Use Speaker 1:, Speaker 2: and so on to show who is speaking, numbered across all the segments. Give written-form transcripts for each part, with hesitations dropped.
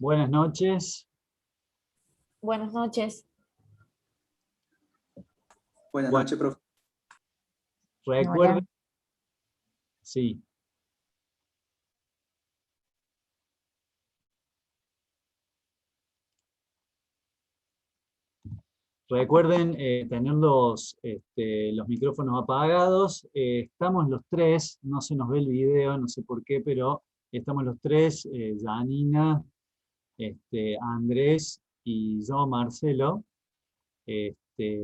Speaker 1: Buenas noches.
Speaker 2: Buenas noches.
Speaker 3: Buenas
Speaker 1: Bueno,
Speaker 3: noches, profe.
Speaker 1: recuerden,
Speaker 2: Hola.
Speaker 1: sí, recuerden tener los micrófonos apagados. Estamos los tres, no se nos ve el video, no sé por qué, pero estamos los tres, Janina, Andrés y yo, Marcelo. Este,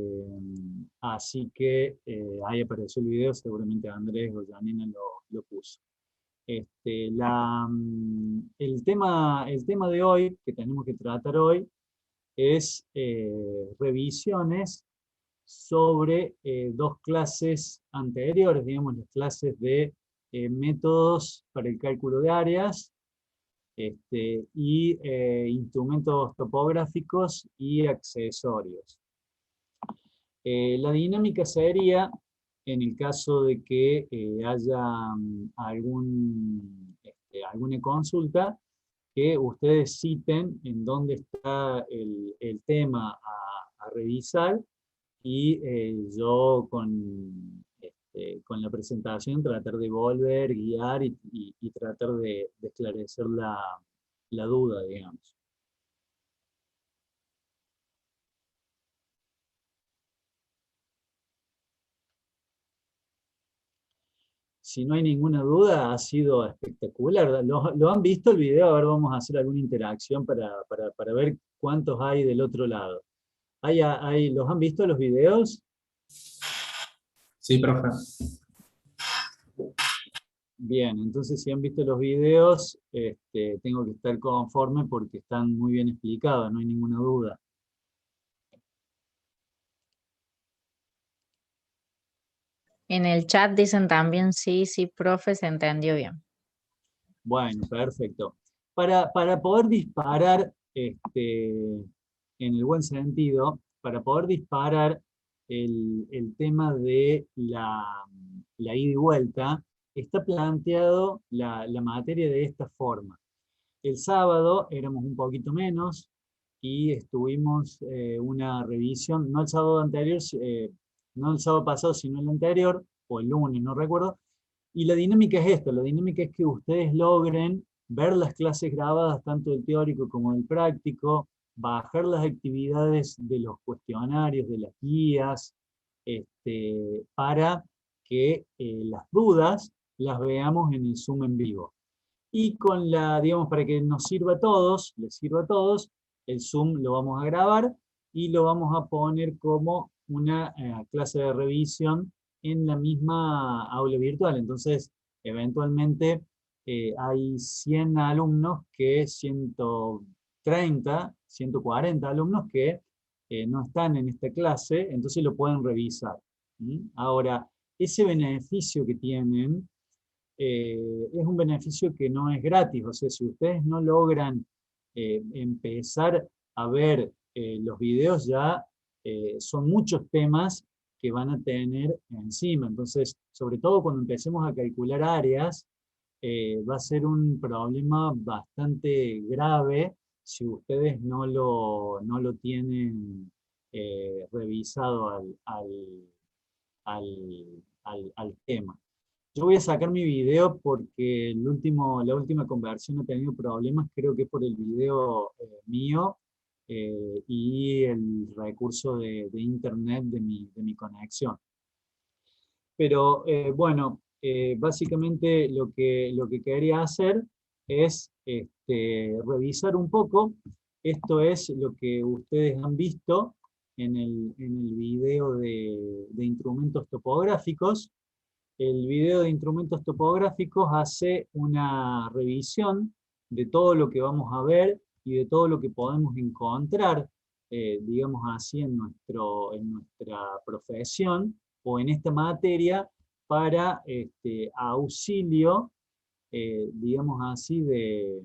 Speaker 1: Así que ahí apareció el video, seguramente Andrés o Janina lo puso. El tema de hoy, que tenemos que tratar hoy, es revisiones sobre dos clases anteriores, digamos, las clases de métodos para el cálculo de áreas y instrumentos topográficos y accesorios. La dinámica sería, en el caso de que haya alguna consulta, que ustedes citen en dónde está el tema a revisar y yo con la presentación tratar de volver, guiar y tratar de esclarecer la duda, digamos. Si no hay ninguna duda, ha sido espectacular. ¿Lo han visto el video? A ver, vamos a hacer alguna interacción para ver cuántos hay del otro lado. ¿Los han visto los videos?
Speaker 3: Sí, profe.
Speaker 1: Bien, entonces si han visto los videos, tengo que estar conforme porque están muy bien explicados, no hay ninguna duda.
Speaker 2: En el chat dicen también sí, profe, se entendió bien.
Speaker 1: Bueno, perfecto. Para poder disparar, en el buen sentido, para poder disparar el tema de la ida y vuelta, está planteado la materia de esta forma. El sábado éramos un poquito menos y estuvimos una revisión, no el sábado anterior, no el sábado pasado, sino el anterior, o el lunes, no recuerdo. Y la dinámica es esta, la dinámica es que ustedes logren ver las clases grabadas, tanto del teórico como del práctico, bajar las actividades de los cuestionarios, de las guías, para que las dudas las veamos en el Zoom en vivo. Y digamos, para que nos sirva a todos, les sirva a todos, el Zoom lo vamos a grabar y lo vamos a poner como una clase de revisión en la misma aula virtual. Entonces, eventualmente hay 100 alumnos 130, 140 alumnos que no están en esta clase, entonces lo pueden revisar. Ahora, ese beneficio que tienen es un beneficio que no es gratis. O sea, si ustedes no logran empezar a ver los videos, ya son muchos temas que van a tener encima. Entonces, sobre todo cuando empecemos a calcular áreas, va a ser un problema bastante grave si ustedes no lo tienen revisado al tema. Yo voy a sacar mi video porque la última conversión ha tenido problemas, creo que por el video mío y el recurso de internet de mi conexión. Pero bueno, básicamente lo que quería hacer es revisar un poco. Esto es lo que ustedes han visto en el video de instrumentos topográficos. El video de instrumentos topográficos hace una revisión de todo lo que vamos a ver y de todo lo que podemos encontrar, digamos así, en nuestra profesión o en esta materia para auxilio, digamos así, de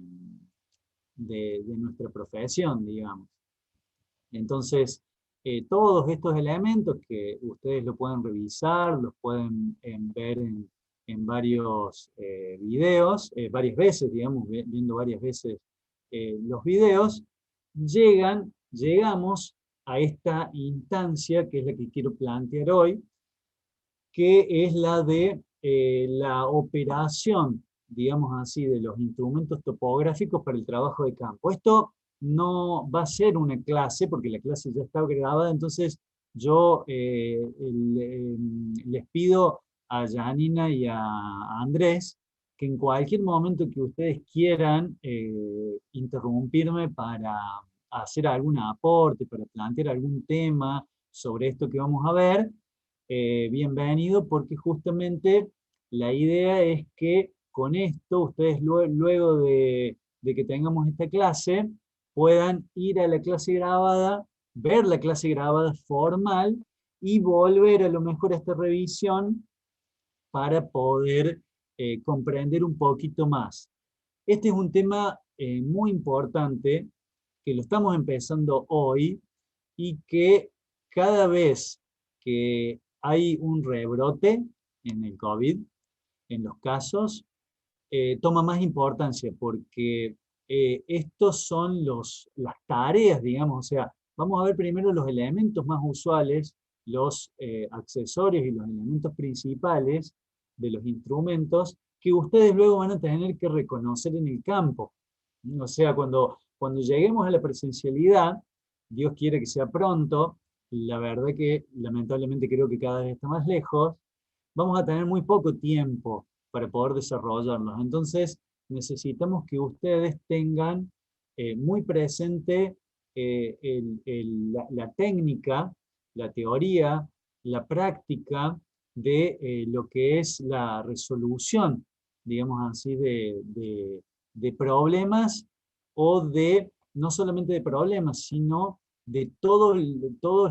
Speaker 1: nuestra profesión, digamos. Entonces, todos estos elementos que ustedes lo pueden revisar, los pueden ver en varios videos, varias veces, digamos, viendo varias veces los videos, llegamos a esta instancia, que es la que quiero plantear hoy, que es la de la operación, digamos así, de los instrumentos topográficos para el trabajo de campo. Esto no va a ser una clase, porque la clase ya está grabada, entonces yo les pido a Janina y a Andrés que en cualquier momento que ustedes quieran interrumpirme para hacer algún aporte, para plantear algún tema sobre esto que vamos a ver, bienvenido, porque justamente la idea es que con esto ustedes luego de que tengamos esta clase puedan ir a la clase grabada, ver la clase grabada formal y volver a lo mejor a esta revisión para poder comprender un poquito más. Este es un tema muy importante que lo estamos empezando hoy y que cada vez que hay un rebrote en el COVID, en los casos, toma más importancia porque estos son las tareas, digamos, o sea, vamos a ver primero los elementos más usuales, los accesorios y los elementos principales de los instrumentos que ustedes luego van a tener que reconocer en el campo. O sea, cuando lleguemos a la presencialidad, Dios quiere que sea pronto, la verdad que lamentablemente creo que cada vez está más lejos, vamos a tener muy poco tiempo para poder desarrollarlos. Entonces, necesitamos que ustedes tengan muy presente la técnica, la teoría, la práctica de lo que es la resolución, digamos así, de problemas o no solamente de problemas, sino de todos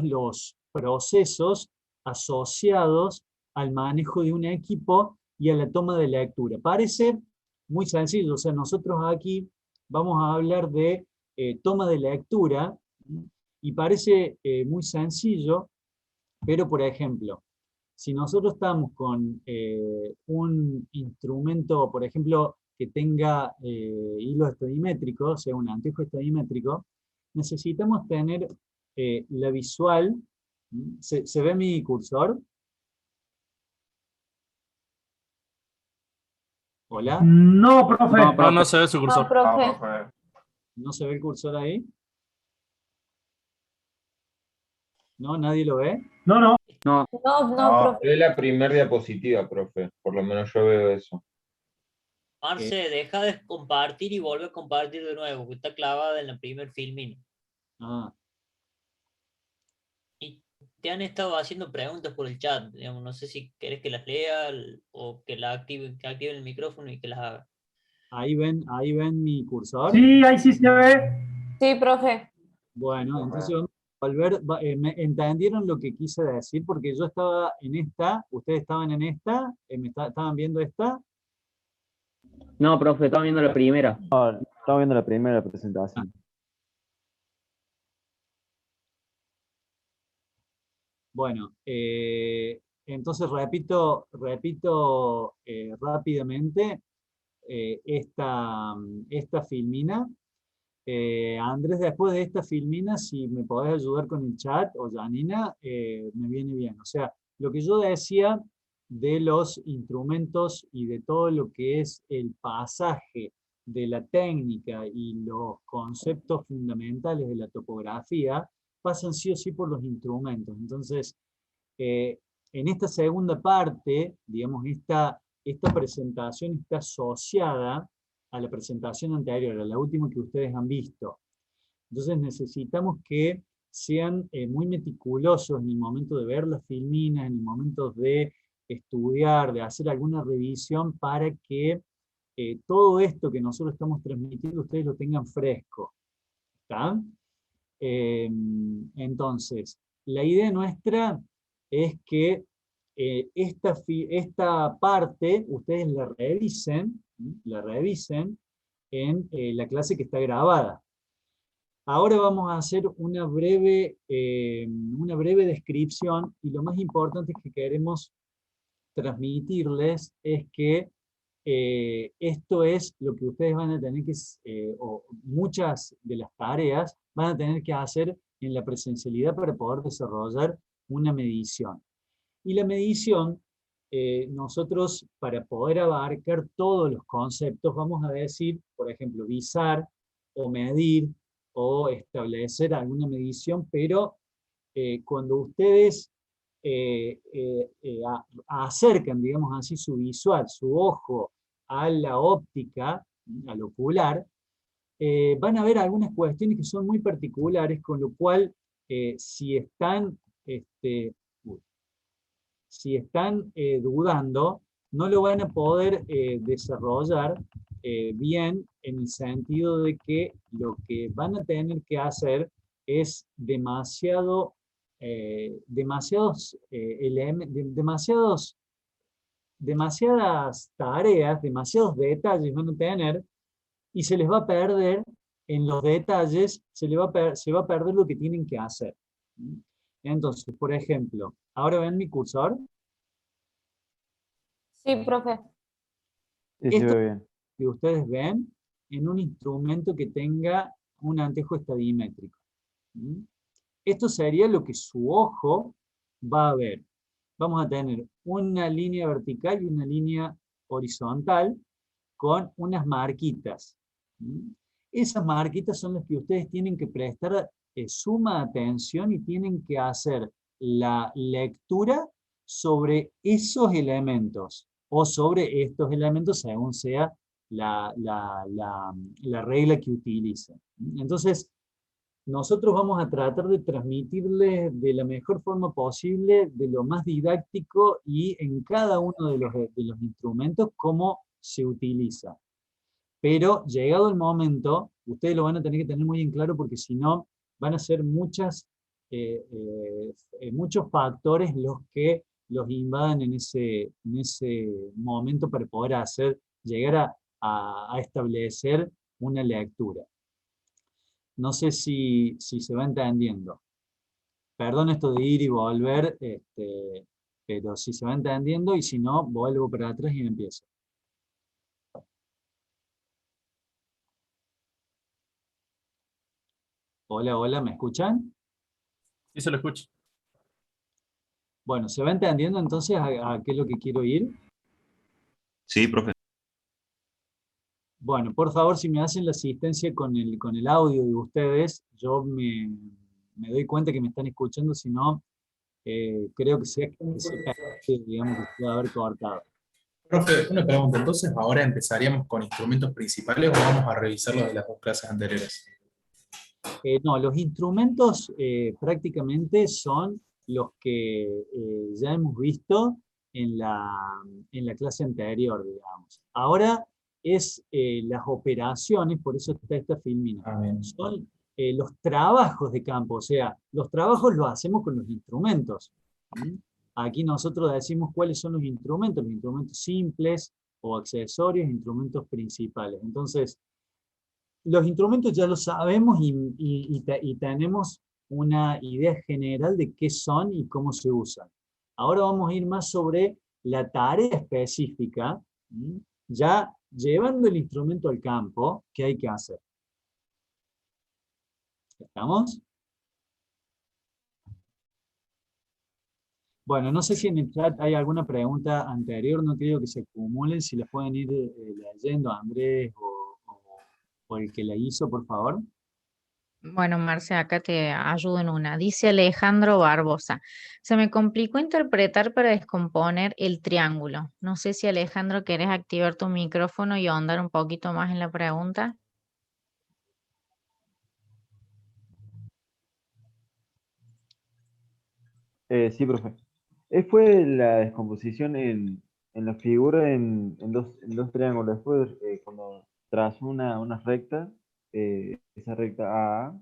Speaker 1: los procesos asociados al manejo de un equipo y a la toma de lectura. Parece muy sencillo, o sea, nosotros aquí vamos a hablar de toma de lectura, y parece muy sencillo, pero por ejemplo, si nosotros estamos con un instrumento, por ejemplo, que tenga hilos estadimétricos, o sea, un anteojo estadimétrico, necesitamos tener la visual. ¿Se ve mi cursor? ¿Hola?
Speaker 4: No, profe.
Speaker 3: No se ve su cursor.
Speaker 5: No, profe.
Speaker 1: ¿No se ve el cursor ahí? ¿No? ¿Nadie lo ve?
Speaker 4: No, no.
Speaker 5: No, profe.
Speaker 6: Es la primera diapositiva, profe. Por lo menos yo veo eso.
Speaker 7: Marce, deja de compartir y vuelve a compartir de nuevo, que está clavada en la primer filmina.
Speaker 1: Ah,
Speaker 7: Y te han estado haciendo preguntas por el chat, digamos, no sé si querés que las lea o que activen el micrófono y que las haga.
Speaker 1: ¿ahí ven mi cursor?
Speaker 4: Sí, ahí sí se ve.
Speaker 5: Sí, profe.
Speaker 1: Bueno, entonces vamos a volver. ¿Entendieron lo que quise decir? Porque yo estaba en esta, ustedes estaban en esta, estaban viendo esta.
Speaker 8: No, profe, estaba viendo la primera.
Speaker 9: Estaba viendo la primera presentación.
Speaker 1: Bueno, entonces repito rápidamente esta filmina. Andrés, después de esta filmina, si me podés ayudar con el chat, o Janina, me viene bien. O sea, lo que yo decía de los instrumentos y de todo lo que es el pasaje de la técnica y los conceptos fundamentales de la topografía, pasan sí o sí por los instrumentos. Entonces, en esta segunda parte, digamos, esta presentación está asociada a la presentación anterior, a la última que ustedes han visto. Entonces necesitamos que sean muy meticulosos en el momento de ver las filminas, en el momento de estudiar, de hacer alguna revisión para que todo esto que nosotros estamos transmitiendo ustedes lo tengan fresco. ¿Está? Entonces, la idea nuestra es que esta parte ustedes la revisen en la clase que está grabada. Ahora vamos a hacer una breve descripción, y lo más importante que queremos transmitirles es que esto es lo que ustedes van a tener que, o muchas de las tareas van a tener que hacer en la presencialidad para poder desarrollar una medición. Y la medición, nosotros para poder abarcar todos los conceptos, vamos a decir, por ejemplo, visar o medir o establecer alguna medición, pero cuando ustedes acercan, digamos así, su visual, su ojo a la óptica, al ocular, van a ver algunas cuestiones que son muy particulares, con lo cual, si están dudando, no lo van a poder desarrollar bien, en el sentido de que lo que van a tener que hacer es demasiadas tareas, demasiados detalles van a tener, y se les va a perder en los detalles, se va a perder lo que tienen que hacer. Entonces, por ejemplo, ¿ahora ven mi cursor?
Speaker 5: Sí, profe.
Speaker 9: Sí, se
Speaker 1: Esto
Speaker 9: ve bien.
Speaker 1: que ustedes ven en un instrumento que tenga un anteojo estadimétrico. Esto sería lo que su ojo va a ver. Vamos a tener una línea vertical y una línea horizontal con unas marquitas. Esas marquitas son las que ustedes tienen que prestar suma atención y tienen que hacer la lectura sobre esos elementos o sobre estos elementos según sea la regla que utilicen. Entonces, nosotros vamos a tratar de transmitirles de la mejor forma posible, de lo más didáctico y en cada uno de los instrumentos cómo se utiliza. Pero llegado el momento, ustedes lo van a tener que tener muy en claro, porque si no van a ser muchos factores los que los invadan en ese momento para poder llegar a establecer una lectura. No sé si se va entendiendo. Perdón esto de ir y volver, pero si se va entendiendo, y si no, vuelvo para atrás y empiezo. Hola, hola, ¿me escuchan?
Speaker 3: Sí, se lo escucho.
Speaker 1: Bueno, ¿se va entendiendo entonces a qué es lo que quiero ir?
Speaker 10: Sí, profe.
Speaker 1: Bueno, por favor, si me hacen la asistencia con el audio de ustedes, yo me doy cuenta que me están escuchando, si no, creo que digamos que se puede haber cortado.
Speaker 3: Profe, una pregunta. Entonces, ¿ahora empezaríamos con instrumentos principales o vamos a revisar los de las dos clases anteriores?
Speaker 1: No, los instrumentos prácticamente son los que ya hemos visto en la clase anterior, digamos. Ahora es las operaciones, por eso está esta filmina. Son los trabajos de campo, o sea, los trabajos los hacemos con los instrumentos. Aquí nosotros decimos cuáles son los instrumentos simples o accesorios, instrumentos principales. Entonces, los instrumentos ya lo sabemos y tenemos una idea general de qué son y cómo se usan. Ahora vamos a ir más sobre la tarea específica, ya llevando el instrumento al campo, ¿qué hay que hacer? ¿Estamos? Bueno, no sé si en el chat hay alguna pregunta anterior, no creo que se acumulen, si las pueden ir leyendo, Andrés o el que la hizo, por favor.
Speaker 2: Bueno, Marce, acá te ayudo en una. Dice Alejandro Barbosa, se me complicó interpretar para descomponer el triángulo. No sé si, Alejandro, querés activar tu micrófono y ahondar un poquito más en la pregunta.
Speaker 9: Sí, profe. Fue la descomposición en la figura en dos triángulos. Después, cuando trazó una recta, esa recta A,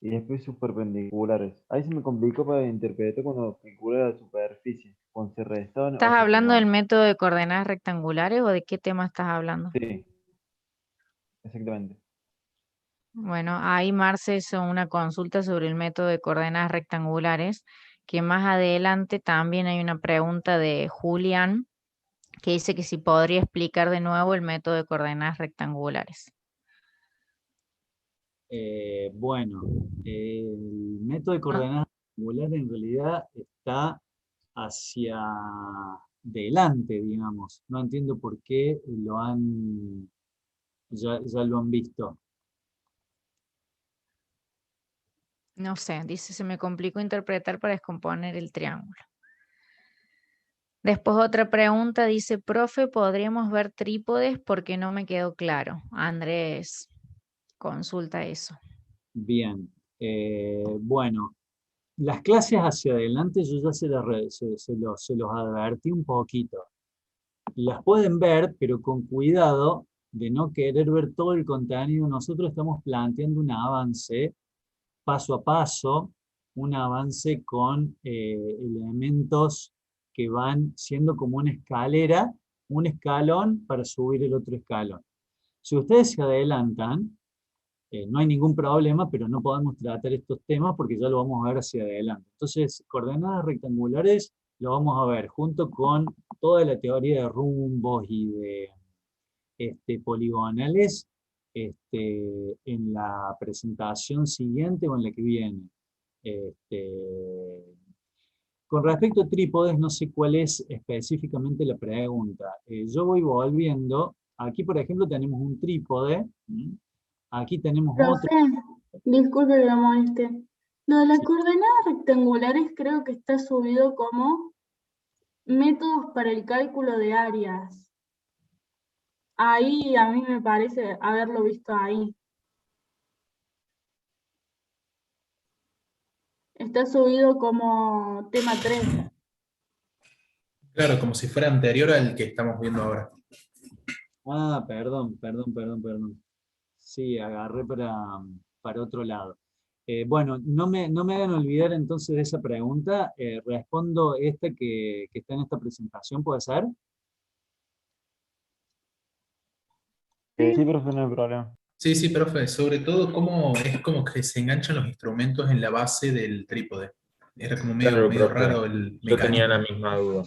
Speaker 9: y después sus perpendiculares. Ahí se me complicó para interpretar cuando calcula la superficie, cuando se restan
Speaker 2: ¿Estás
Speaker 9: o se
Speaker 2: hablando del
Speaker 9: suman.
Speaker 2: método de coordenadas rectangulares o de qué tema estás hablando?
Speaker 9: Sí, exactamente.
Speaker 2: Bueno, ahí Marce hizo una consulta sobre el método de coordenadas rectangulares, que más adelante también hay una pregunta de Julián que dice que si podría explicar de nuevo el método de coordenadas rectangulares.
Speaker 1: Bueno, el método de coordenadas rectangulares en realidad está hacia delante, digamos. No entiendo por qué ya lo han visto.
Speaker 2: No sé, dice, se me complicó interpretar para descomponer el triángulo. Después otra pregunta dice, profe, ¿podríamos ver trípodes? Porque no me quedó claro. Andrés, consulta eso.
Speaker 1: Bien. Bueno, las clases hacia adelante yo ya se los advertí un poquito. Las pueden ver, pero con cuidado de no querer ver todo el contenido. Nosotros estamos planteando un avance paso a paso, un avance con elementos que van siendo como una escalera, un escalón para subir el otro escalón. Si ustedes se adelantan, no hay ningún problema, pero no podemos tratar estos temas porque ya lo vamos a ver hacia adelante. Entonces, coordenadas rectangulares lo vamos a ver junto con toda la teoría de rumbos y de poligonales en la presentación siguiente o en la que viene. Con respecto a trípodes, no sé cuál es específicamente la pregunta. Yo voy volviendo. Aquí, por ejemplo, tenemos un trípode. Aquí tenemos otro.
Speaker 11: Profe, disculpe que lo moleste. Lo de las
Speaker 1: Sí.
Speaker 11: coordenadas rectangulares creo que está subido como métodos para el cálculo de áreas. Ahí a mí me parece haberlo visto ahí. Está subido como tema 3.
Speaker 3: Claro, como si fuera anterior al que estamos viendo ahora.
Speaker 1: Ah, perdón. Sí, agarré para otro lado. Bueno, no me hagan olvidar entonces de esa pregunta. Respondo esta que está en esta presentación, ¿puede ser?
Speaker 9: Sí, profe, no hay problema.
Speaker 3: Sí, profe, sobre todo cómo es como que se enganchan los instrumentos en la base del trípode. Era como
Speaker 6: Claro,
Speaker 3: medio
Speaker 6: profe.
Speaker 3: raro el
Speaker 6: Yo tenía la
Speaker 3: mecanismo.
Speaker 6: misma duda.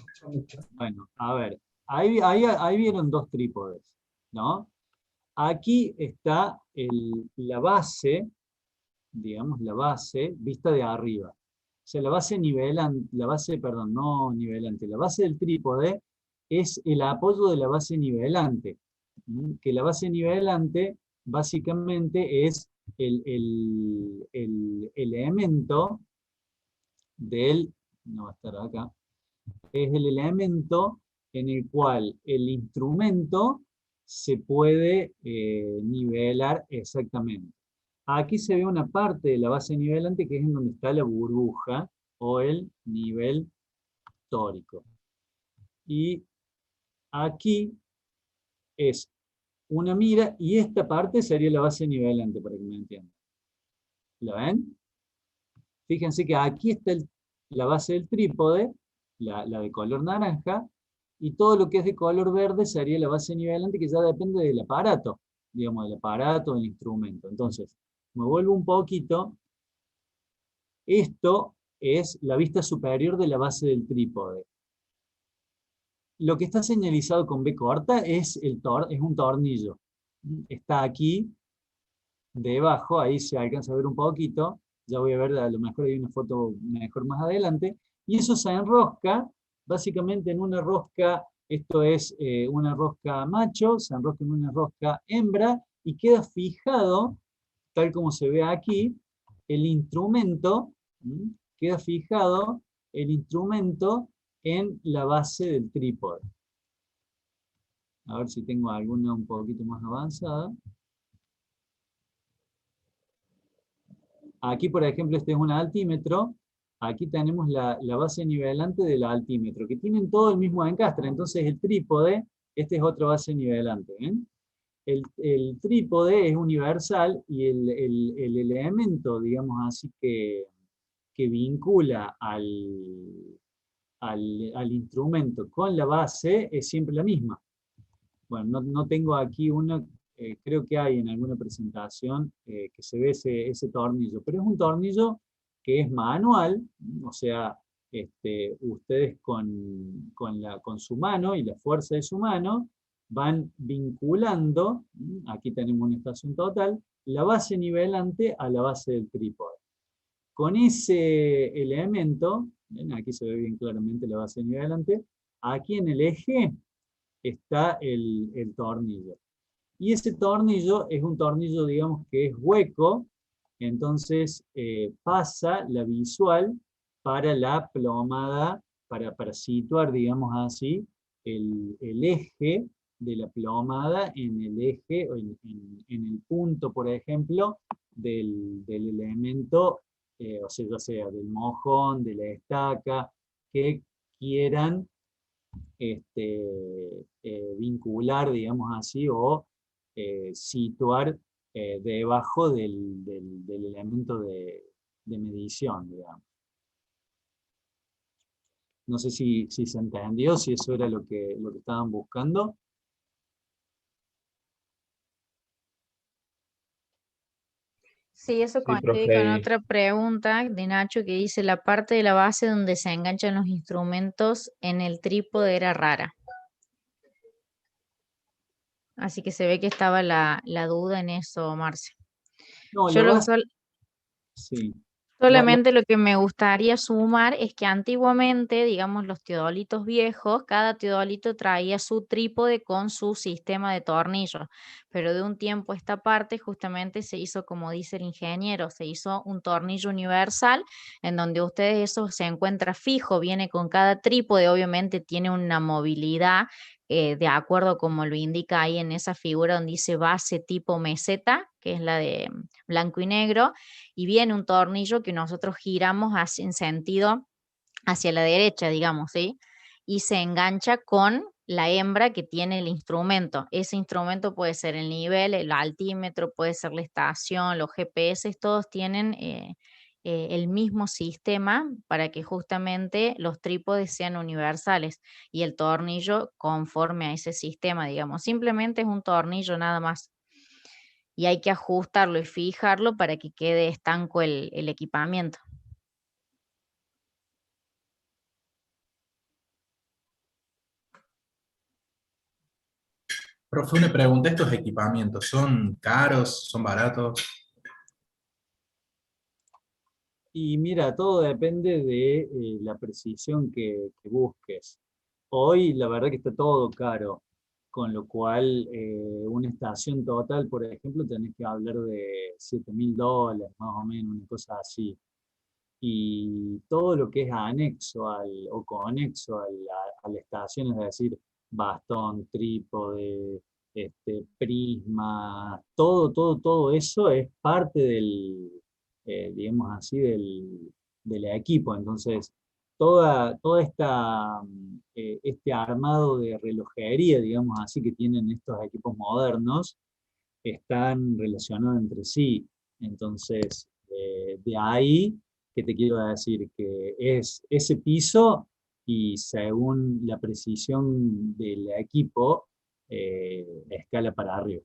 Speaker 1: Bueno, a ver, ahí vieron dos trípodes, ¿no? Aquí está la base, digamos la base, vista de arriba. O sea, la base nivelante, no nivelante, la base del trípode es el apoyo de la base nivelante. Que la base nivelante básicamente es el elemento no va a estar acá, es el elemento en el cual el instrumento se puede nivelar exactamente. Aquí se ve una parte de la base nivelante que es en donde está la burbuja o el nivel tórico. Y aquí es una mira y esta parte sería la base nivelante, para que me entiendan. ¿La ven? Fíjense que aquí está la base del trípode, la de color naranja, y todo lo que es de color verde sería la base nivelante, que ya depende del aparato, digamos, del aparato, del instrumento. Entonces, me vuelvo un poquito. Esto es la vista superior de la base del trípode. Lo que está señalizado con B corta es un tornillo. Está aquí, debajo, ahí se alcanza a ver un poquito. Ya voy a ver, a lo mejor hay una foto mejor más adelante. Y eso se enrosca, básicamente en una rosca, esto es una rosca macho, se enrosca en una rosca hembra, y queda fijado, tal como se ve aquí, el instrumento, queda fijado el instrumento en la base del trípode. A ver si tengo alguna un poquito más avanzada. Aquí, por ejemplo, este es un altímetro. Aquí tenemos la base nivelante del altímetro, que tienen todo el mismo encastre. Entonces el trípode, esta es otra base nivelante. El trípode es universal y el elemento, digamos así, que vincula al instrumento con la base es siempre la misma. Bueno, no tengo aquí una, creo que hay en alguna presentación que se ve ese tornillo, pero es un tornillo que es manual, o sea, ustedes con su mano y la fuerza de su mano van vinculando, aquí tenemos una estación total, la base nivelante a la base del trípode. Con ese elemento, ¿ven? Aquí se ve bien claramente la base nivelante, aquí en el eje está el tornillo. Y ese tornillo es un tornillo, digamos, que es hueco, entonces pasa la visual para la plomada, para situar, digamos así, el eje de la plomada en el eje, en el punto, por ejemplo, del elemento, o sea, ya sea del mojón, de la estaca, que quieran vincular, digamos así, o situar debajo del elemento de medición, digamos. No sé si se entendió, si eso era lo que estaban buscando.
Speaker 2: Sí, eso
Speaker 6: Sí,
Speaker 2: coincide
Speaker 6: profe,
Speaker 2: con
Speaker 6: ahí.
Speaker 2: otra pregunta de Nacho que dice, la parte de la base donde se enganchan los instrumentos en el trípode era rara. Así que se ve que estaba la duda en eso, Marce.
Speaker 1: No,
Speaker 2: Yo
Speaker 1: la
Speaker 2: lo
Speaker 1: base, sí.
Speaker 2: solamente lo que me gustaría sumar es que antiguamente, digamos, los teodolitos viejos, cada teodolito traía su trípode con su sistema de tornillos, pero de un tiempo a esta parte justamente se hizo, como dice el ingeniero, se hizo un tornillo universal en donde ustedes eso se encuentra fijo, viene con cada trípode, obviamente tiene una movilidad de acuerdo como lo indica ahí en esa figura donde dice base tipo meseta, que es la de blanco y negro, y viene un tornillo que nosotros giramos en sentido hacia la derecha, digamos, ¿sí? Y se engancha con la hembra que tiene el instrumento. Ese instrumento puede ser el nivel, el altímetro, puede ser la estación, los GPS, todos tienen el mismo sistema para que justamente los trípodes sean universales y el tornillo conforme a ese sistema, digamos. Simplemente es un tornillo nada más. Y hay que ajustarlo y fijarlo para que quede estanco el equipamiento.
Speaker 3: Profe, una pregunta, ¿estos equipamientos son caros, son baratos?
Speaker 1: Y mira, todo depende de la precisión que busques. Hoy la verdad que está todo caro, con lo cual una estación total, por ejemplo, tenés que hablar de $7.000, más o menos, una cosa así. Y todo lo que es anexo o conexo a la estación, es decir, bastón, trípode, prisma, todo eso es parte digamos así, del equipo. Entonces, toda este armado de relojería, digamos así, que tienen estos equipos modernos, están relacionados entre sí. Entonces, de ahí que te quiero decir que es ese piso y según la precisión del equipo, escala para arriba.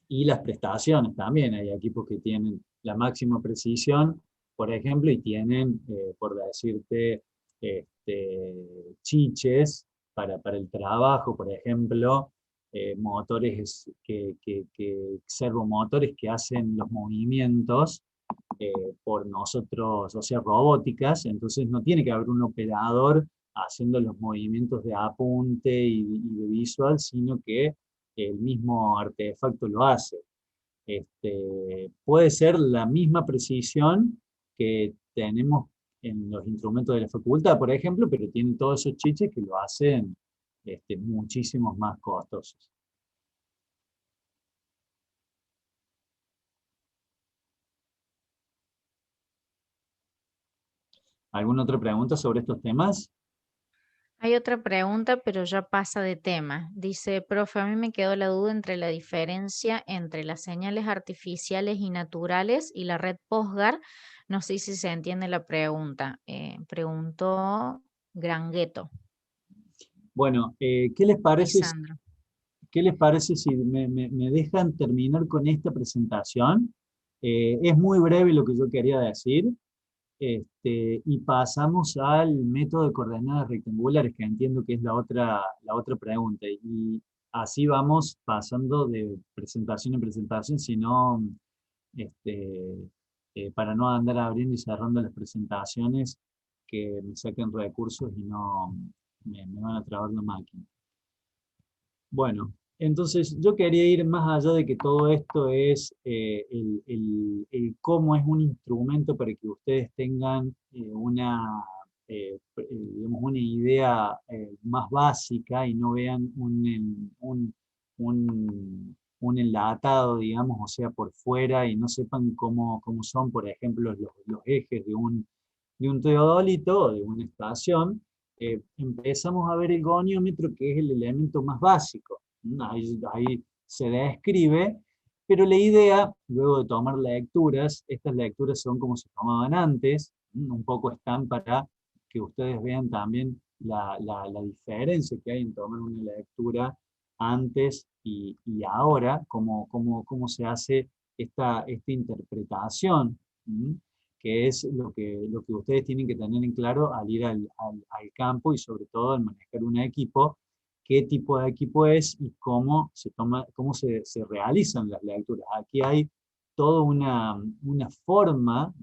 Speaker 1: Y las prestaciones también, hay equipos que tienen la máxima precisión, por ejemplo, y tienen, por decirte, chiches para el trabajo, por ejemplo, motores servomotores que hacen los movimientos por nosotros, o sea, robóticas, entonces no tiene que haber un operador haciendo los movimientos de apunte y de visual, sino que el mismo artefacto lo hace. Puede ser la misma precisión que tenemos en los instrumentos de la facultad, por ejemplo, pero tienen todos esos chiches que lo hacen muchísimos más costosos. ¿Alguna otra pregunta sobre estos temas?
Speaker 2: Hay otra pregunta, pero ya pasa de tema. Dice, profe, a mí me quedó la duda entre la diferencia entre las señales artificiales y naturales y la red Postgard. No sé si se entiende la pregunta. Preguntó Grangueto,
Speaker 1: Bueno, ¿qué les parece
Speaker 2: Lisandro.
Speaker 1: si me dejan terminar con esta presentación? Es muy breve lo que yo quería decir. Y pasamos al método de coordenadas rectangulares, que entiendo que es la otra pregunta. Y así vamos pasando de presentación en presentación, sino para no andar abriendo y cerrando las presentaciones que me saquen recursos y no me van a trabar la máquina. Bueno, entonces yo quería ir más allá de que todo esto es el cómo es un instrumento para que ustedes tengan digamos, una idea más básica y no vean un enlatado, digamos, o sea, por fuera y no sepan cómo son, por ejemplo, los ejes de un teodolito o de una estación. Empezamos a ver el goniómetro, que es el elemento más básico. Ahí se describe, pero la idea, luego de tomar lecturas, estas lecturas son como se tomaban antes, un poco están para que ustedes vean también la diferencia que hay en tomar una lectura antes y ahora, cómo se hace esta interpretación, que es lo que ustedes tienen que tener en claro al ir al campo y sobre todo al manejar un equipo, qué tipo de equipo es y cómo se realizan las lecturas. Aquí hay toda una forma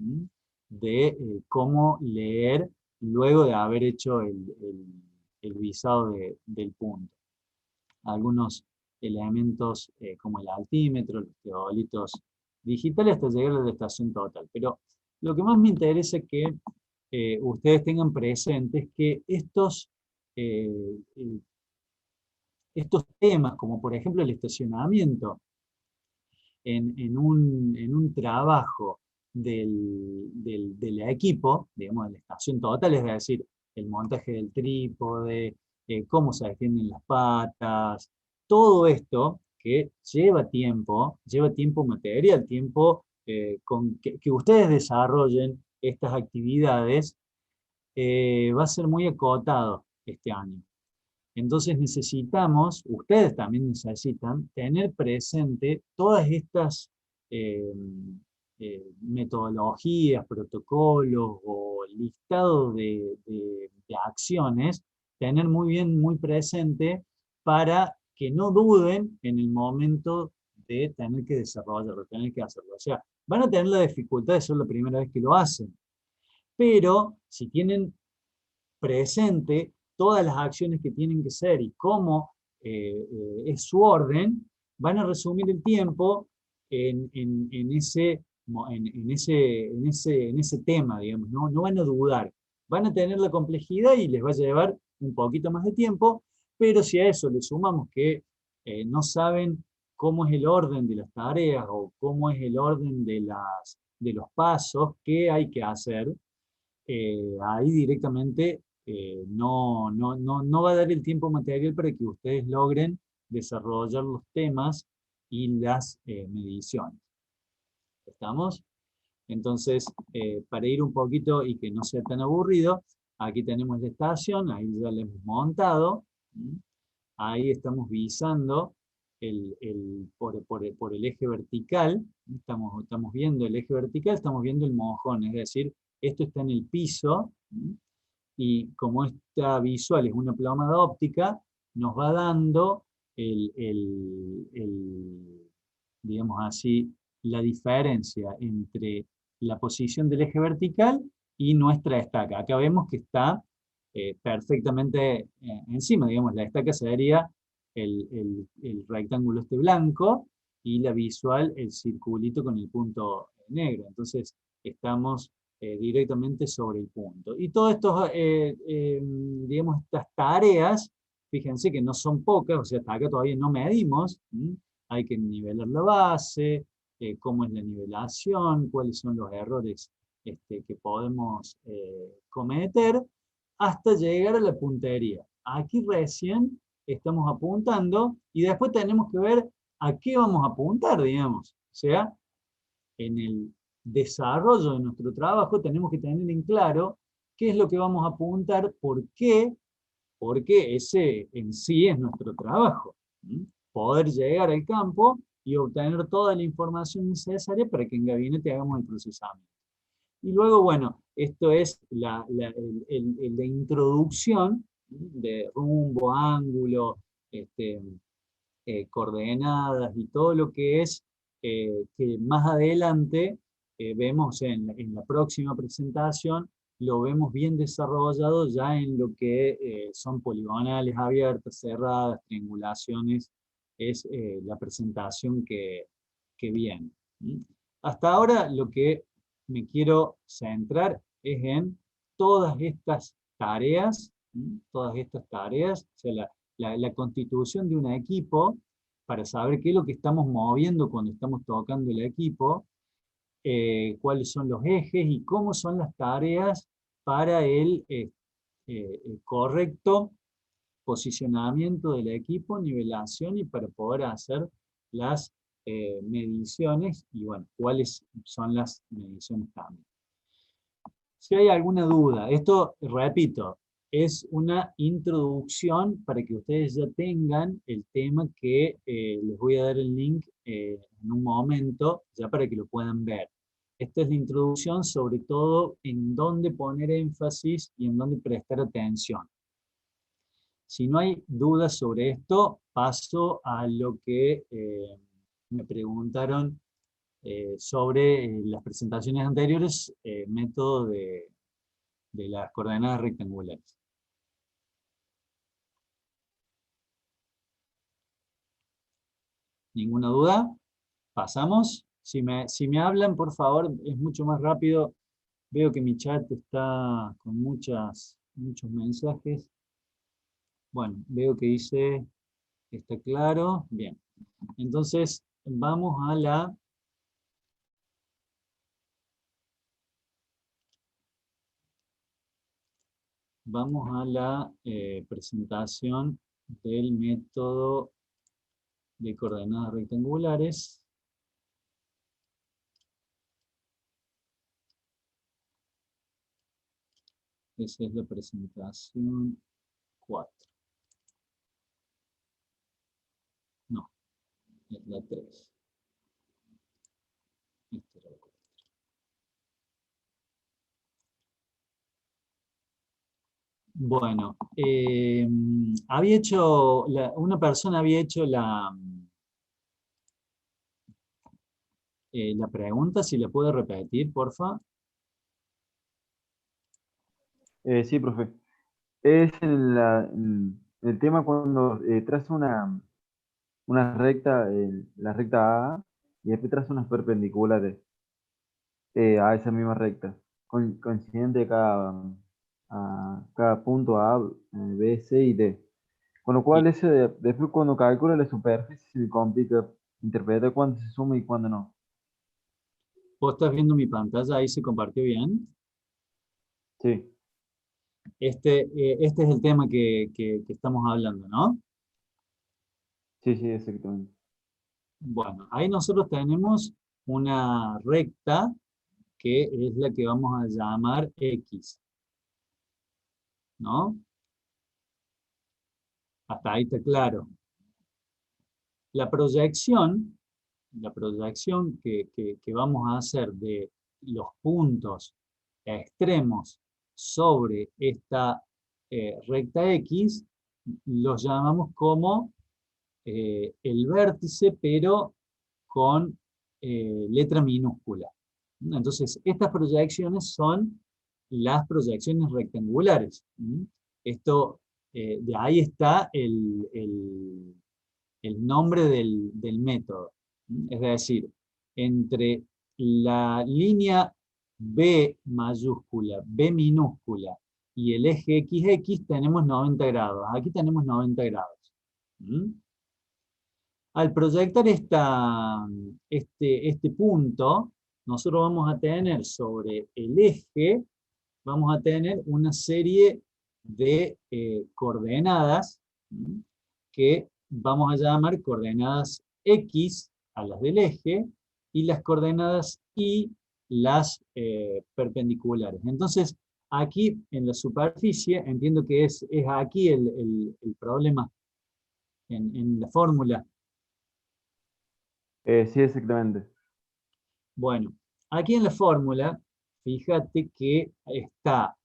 Speaker 1: de cómo leer luego de haber hecho el visado del punto. Algunos elementos como el altímetro, los teodolitos digitales hasta llegar a la estación total. Pero lo que más me interesa es que ustedes tengan presente es que estos temas, como por ejemplo el estacionamiento, en un trabajo del equipo, digamos, de la estación total, es decir, el montaje del trípode, cómo se extienden las patas, todo esto que lleva tiempo material, tiempo que ustedes desarrollen estas actividades, va a ser muy acotado este año. Entonces ustedes también necesitan tener presente todas estas metodologías, protocolos o listados de acciones, tener muy presente para que no duden en el momento de tener que desarrollarlo, tener que hacerlo. O sea, van a tener la dificultad de ser la primera vez que lo hacen, pero si tienen presente todas las acciones que tienen que ser y cómo es su orden, van a resumir el tiempo en ese tema, digamos, no van a dudar. Van a tener la complejidad y les va a llevar un poquito más de tiempo, pero si a eso le sumamos que no saben cómo es el orden de las tareas o cómo es el orden de los pasos que hay que hacer, ahí directamente no va a dar el tiempo material para que ustedes logren desarrollar los temas y las mediciones. ¿Estamos? Entonces, para ir un poquito y que no sea tan aburrido, aquí tenemos la estación, ahí ya la hemos montado, ahí estamos visando por el eje vertical, estamos viendo el eje vertical, estamos viendo el mojón, es decir, esto está en el piso, y como esta visual es una plomada óptica, nos va dando digamos así, la diferencia entre la posición del eje vertical y nuestra estaca. Acá vemos que está perfectamente encima, digamos, la estaca sería el rectángulo este blanco y la visual el circulito con el punto negro. Entonces estamos directamente sobre el punto. Y todas digamos, estas tareas, fíjense que no son pocas, o sea, hasta acá todavía no medimos, hay que nivelar la base, cómo es la nivelación, cuáles son los errores que podemos cometer, hasta llegar a la puntería. Aquí recién estamos apuntando, y después tenemos que ver a qué vamos a apuntar, digamos. O sea, en el desarrollo de nuestro trabajo tenemos que tener en claro qué es lo que vamos a apuntar, por qué, porque ese en sí es nuestro trabajo. Poder llegar al campo y obtener toda la información necesaria para que en gabinete hagamos el procesamiento. Y luego, bueno, esto es la introducción de rumbo, ángulo, coordenadas y todo lo que es, que más adelante vemos en la próxima presentación, lo vemos bien desarrollado ya en lo que son poligonales abiertas, cerradas, triangulaciones, es la presentación que viene. Hasta ahora lo que me quiero centrar es en todas estas tareas, o sea, la constitución de un equipo, para saber qué es lo que estamos moviendo cuando estamos tocando el equipo, cuáles son los ejes y cómo son las tareas para el correcto posicionamiento del equipo, nivelación y para poder hacer las mediciones y bueno, cuáles son las mediciones también. Si hay alguna duda, esto, repito, es una introducción para que ustedes ya tengan el tema que les voy a dar el link en un momento, ya para que lo puedan ver. Esta es la introducción, sobre todo en dónde poner énfasis y en dónde prestar atención. Si no hay dudas sobre esto, paso a lo que me preguntaron sobre las presentaciones anteriores, método de las coordenadas rectangulares. ¿Ninguna duda? ¿Pasamos? Si me hablan, por favor, es mucho más rápido. Veo que mi chat está con muchos mensajes. Bueno, veo que dice, está claro. Bien. Entonces, vamos a la... presentación del método de coordenadas rectangulares. Esa es la presentación 4. No, es la 3. Esta era la 4. Bueno, una persona había hecho la pregunta, si la puede repetir, porfa.
Speaker 9: Sí, profe. Es el tema cuando traza una recta, la recta A, y después traza unas perpendiculares a esa misma recta, coincidente a cada punto A, B, C y D. Con lo cual, después cuando calcula la superficie, se me complica interpretar cuándo se suma y cuándo no.
Speaker 1: ¿Vos estás viendo mi pantalla? ¿Ahí se compartió bien?
Speaker 9: Sí.
Speaker 1: Este es el tema que estamos hablando, ¿no?
Speaker 9: Sí, sí, exactamente.
Speaker 1: Bueno, ahí nosotros tenemos una recta que es la que vamos a llamar X, ¿no? Hasta ahí está claro. La proyección que vamos a hacer de los puntos extremos sobre esta recta X, los llamamos como el vértice, pero con letra minúscula. Entonces, estas proyecciones son las proyecciones rectangulares. Esto, de ahí está el nombre del método. Es decir, entre la línea B mayúscula, B minúscula y el eje XX tenemos 90 grados. Aquí tenemos 90 grados. Al proyectar este punto, nosotros vamos a tener sobre el eje, vamos a tener una serie de coordenadas que vamos a llamar coordenadas X a las del eje y las coordenadas Y las perpendiculares. Entonces, aquí en la superficie, entiendo que es aquí el problema en la fórmula.
Speaker 9: Sí, exactamente.
Speaker 1: Bueno, aquí en la fórmula fíjate que está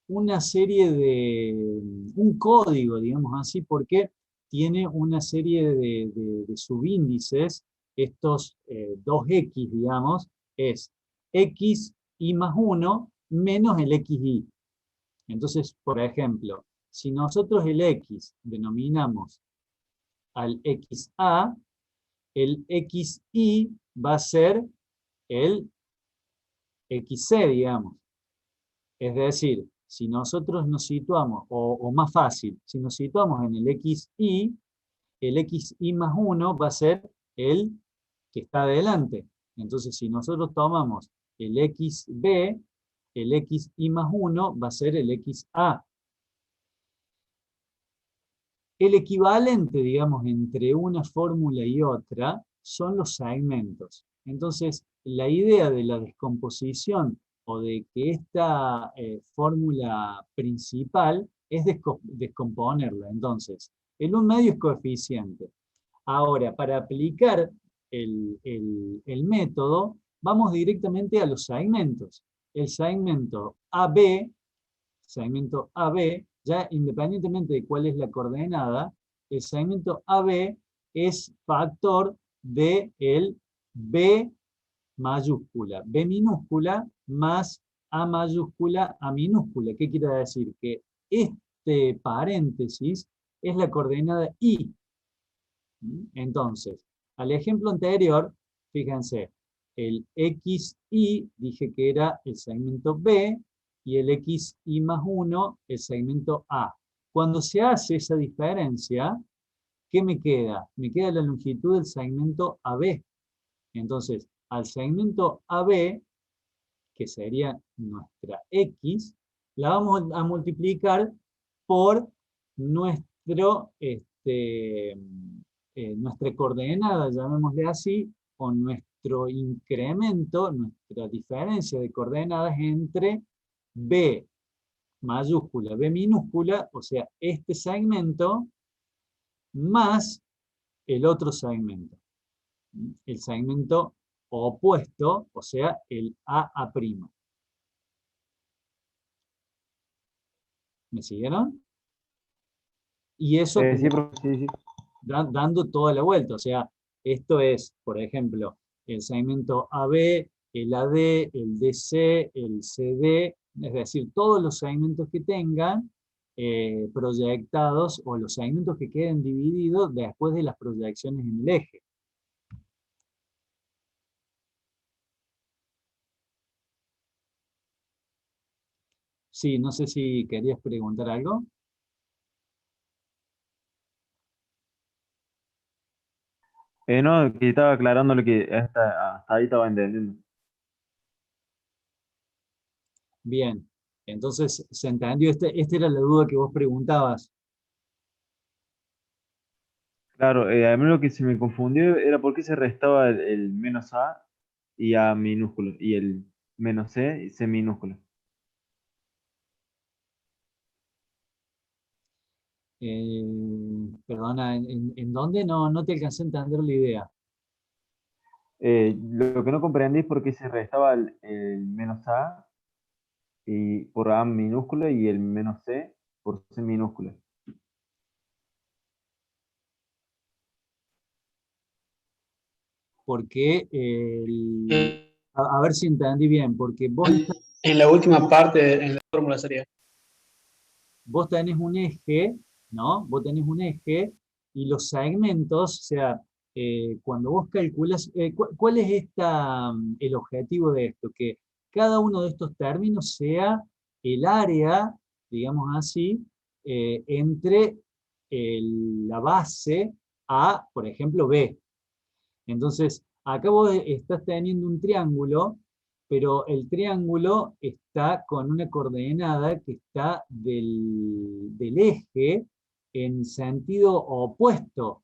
Speaker 1: una serie un código, digamos así, porque tiene una serie de subíndices, estos 2x, digamos, es x y más 1 menos el xy. Entonces, por ejemplo, si nosotros el x denominamos al xa, el xy va a ser el xc, digamos. Es decir, si nosotros nos situamos, o más fácil, si nos situamos en el xy más 1 va a ser el que está adelante. Entonces, si nosotros tomamos el xb, el xy más 1 va a ser el xa. El equivalente, digamos, entre una fórmula y otra son los segmentos. Entonces, la idea de la descomposición o de que esta fórmula principal es descomponerla. Entonces, el 1/2 es coeficiente. Ahora, para aplicar el método, vamos directamente a los segmentos. El segmento AB, ya independientemente de cuál es la coordenada, el segmento AB es factor de el B mayúscula, B minúscula, más A mayúscula, A minúscula. ¿Qué quiere decir? Que este paréntesis es la coordenada I. Entonces, al ejemplo anterior, fíjense, el XY dije que era el segmento B, y el xy más 1 el segmento A. Cuando se hace esa diferencia, ¿qué me queda? Me queda la longitud del segmento AB. Entonces, al segmento AB, que sería nuestra X, la vamos a multiplicar por nuestra coordenada, llamémosle así, o nuestro incremento, nuestra diferencia de coordenadas entre B mayúscula, B minúscula, o sea, este segmento, más el otro segmento. El segmento opuesto, o sea, el AA'. ¿Me siguieron? Y eso
Speaker 9: Sí, profe, sí.
Speaker 1: dando toda la vuelta. O sea, esto es, por ejemplo, el segmento AB, el AD, el DC, el CD, es decir, todos los segmentos que tengan proyectados, o los segmentos que queden divididos después de las proyecciones en el eje. Sí, no sé si querías preguntar algo.
Speaker 9: No, que estaba aclarando lo que hasta ahí estaba entendiendo.
Speaker 1: Bien, entonces se entendió, esta era la duda que vos preguntabas.
Speaker 9: Claro, a mí lo que se me confundió era por qué se restaba el menos A y A minúsculo, y el menos C y C minúsculo.
Speaker 1: Perdona, ¿en dónde? No te alcancé a entender la idea.
Speaker 9: Lo que no comprendí es por qué se restaba el menos A y por A minúscula y el menos C por C minúscula.
Speaker 1: Porque, a ver si entendí bien, porque
Speaker 12: En la última parte, en la fórmula sería.
Speaker 1: vos tenés un eje, ¿no? Vos tenés un eje y los segmentos, o sea, cuando vos calculas, ¿cuál es el objetivo de esto? Que cada uno de estos términos sea el área, digamos así, entre la base A, por ejemplo, B. Entonces, acá vos estás teniendo un triángulo, pero el triángulo está con una coordenada que está del eje en sentido opuesto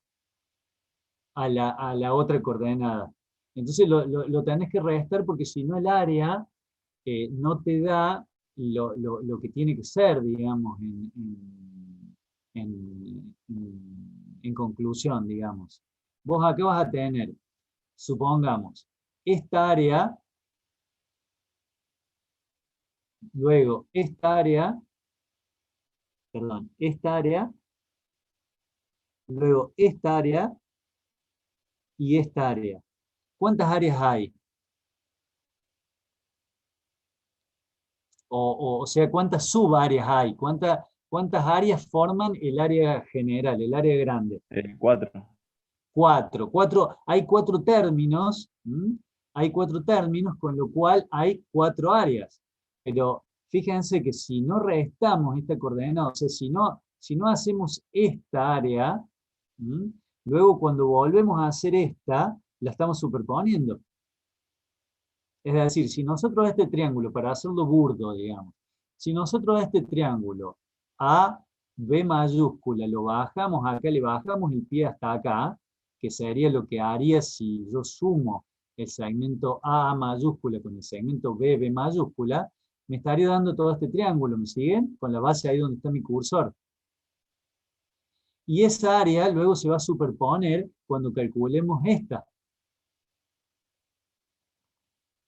Speaker 1: a la otra coordenada. Entonces lo tenés que restar, porque si no el área no te da lo que tiene que ser, digamos, en conclusión, digamos. Vos acá vas a tener, supongamos, esta área luego esta área, luego esta área y esta área. ¿Cuántas áreas hay? O sea, ¿cuántas subáreas hay? ¿Cuántas áreas forman el área general, el área grande?
Speaker 9: 4.
Speaker 1: Hay 4 términos, hay 4 términos, con lo cual hay 4 áreas. Pero fíjense que si no restamos esta coordenada, o sea, si no hacemos esta área, luego cuando volvemos a hacer esta, la estamos superponiendo. Es decir, si nosotros a este triángulo, para hacerlo burdo, digamos, si nosotros a este triángulo A, B mayúscula, lo bajamos acá, le bajamos el pie hasta acá, que sería lo que haría si yo sumo el segmento A mayúscula con el segmento B mayúscula, me estaría dando todo este triángulo, ¿me siguen? Con la base ahí donde está mi cursor. Y esa área luego se va a superponer cuando calculemos esta.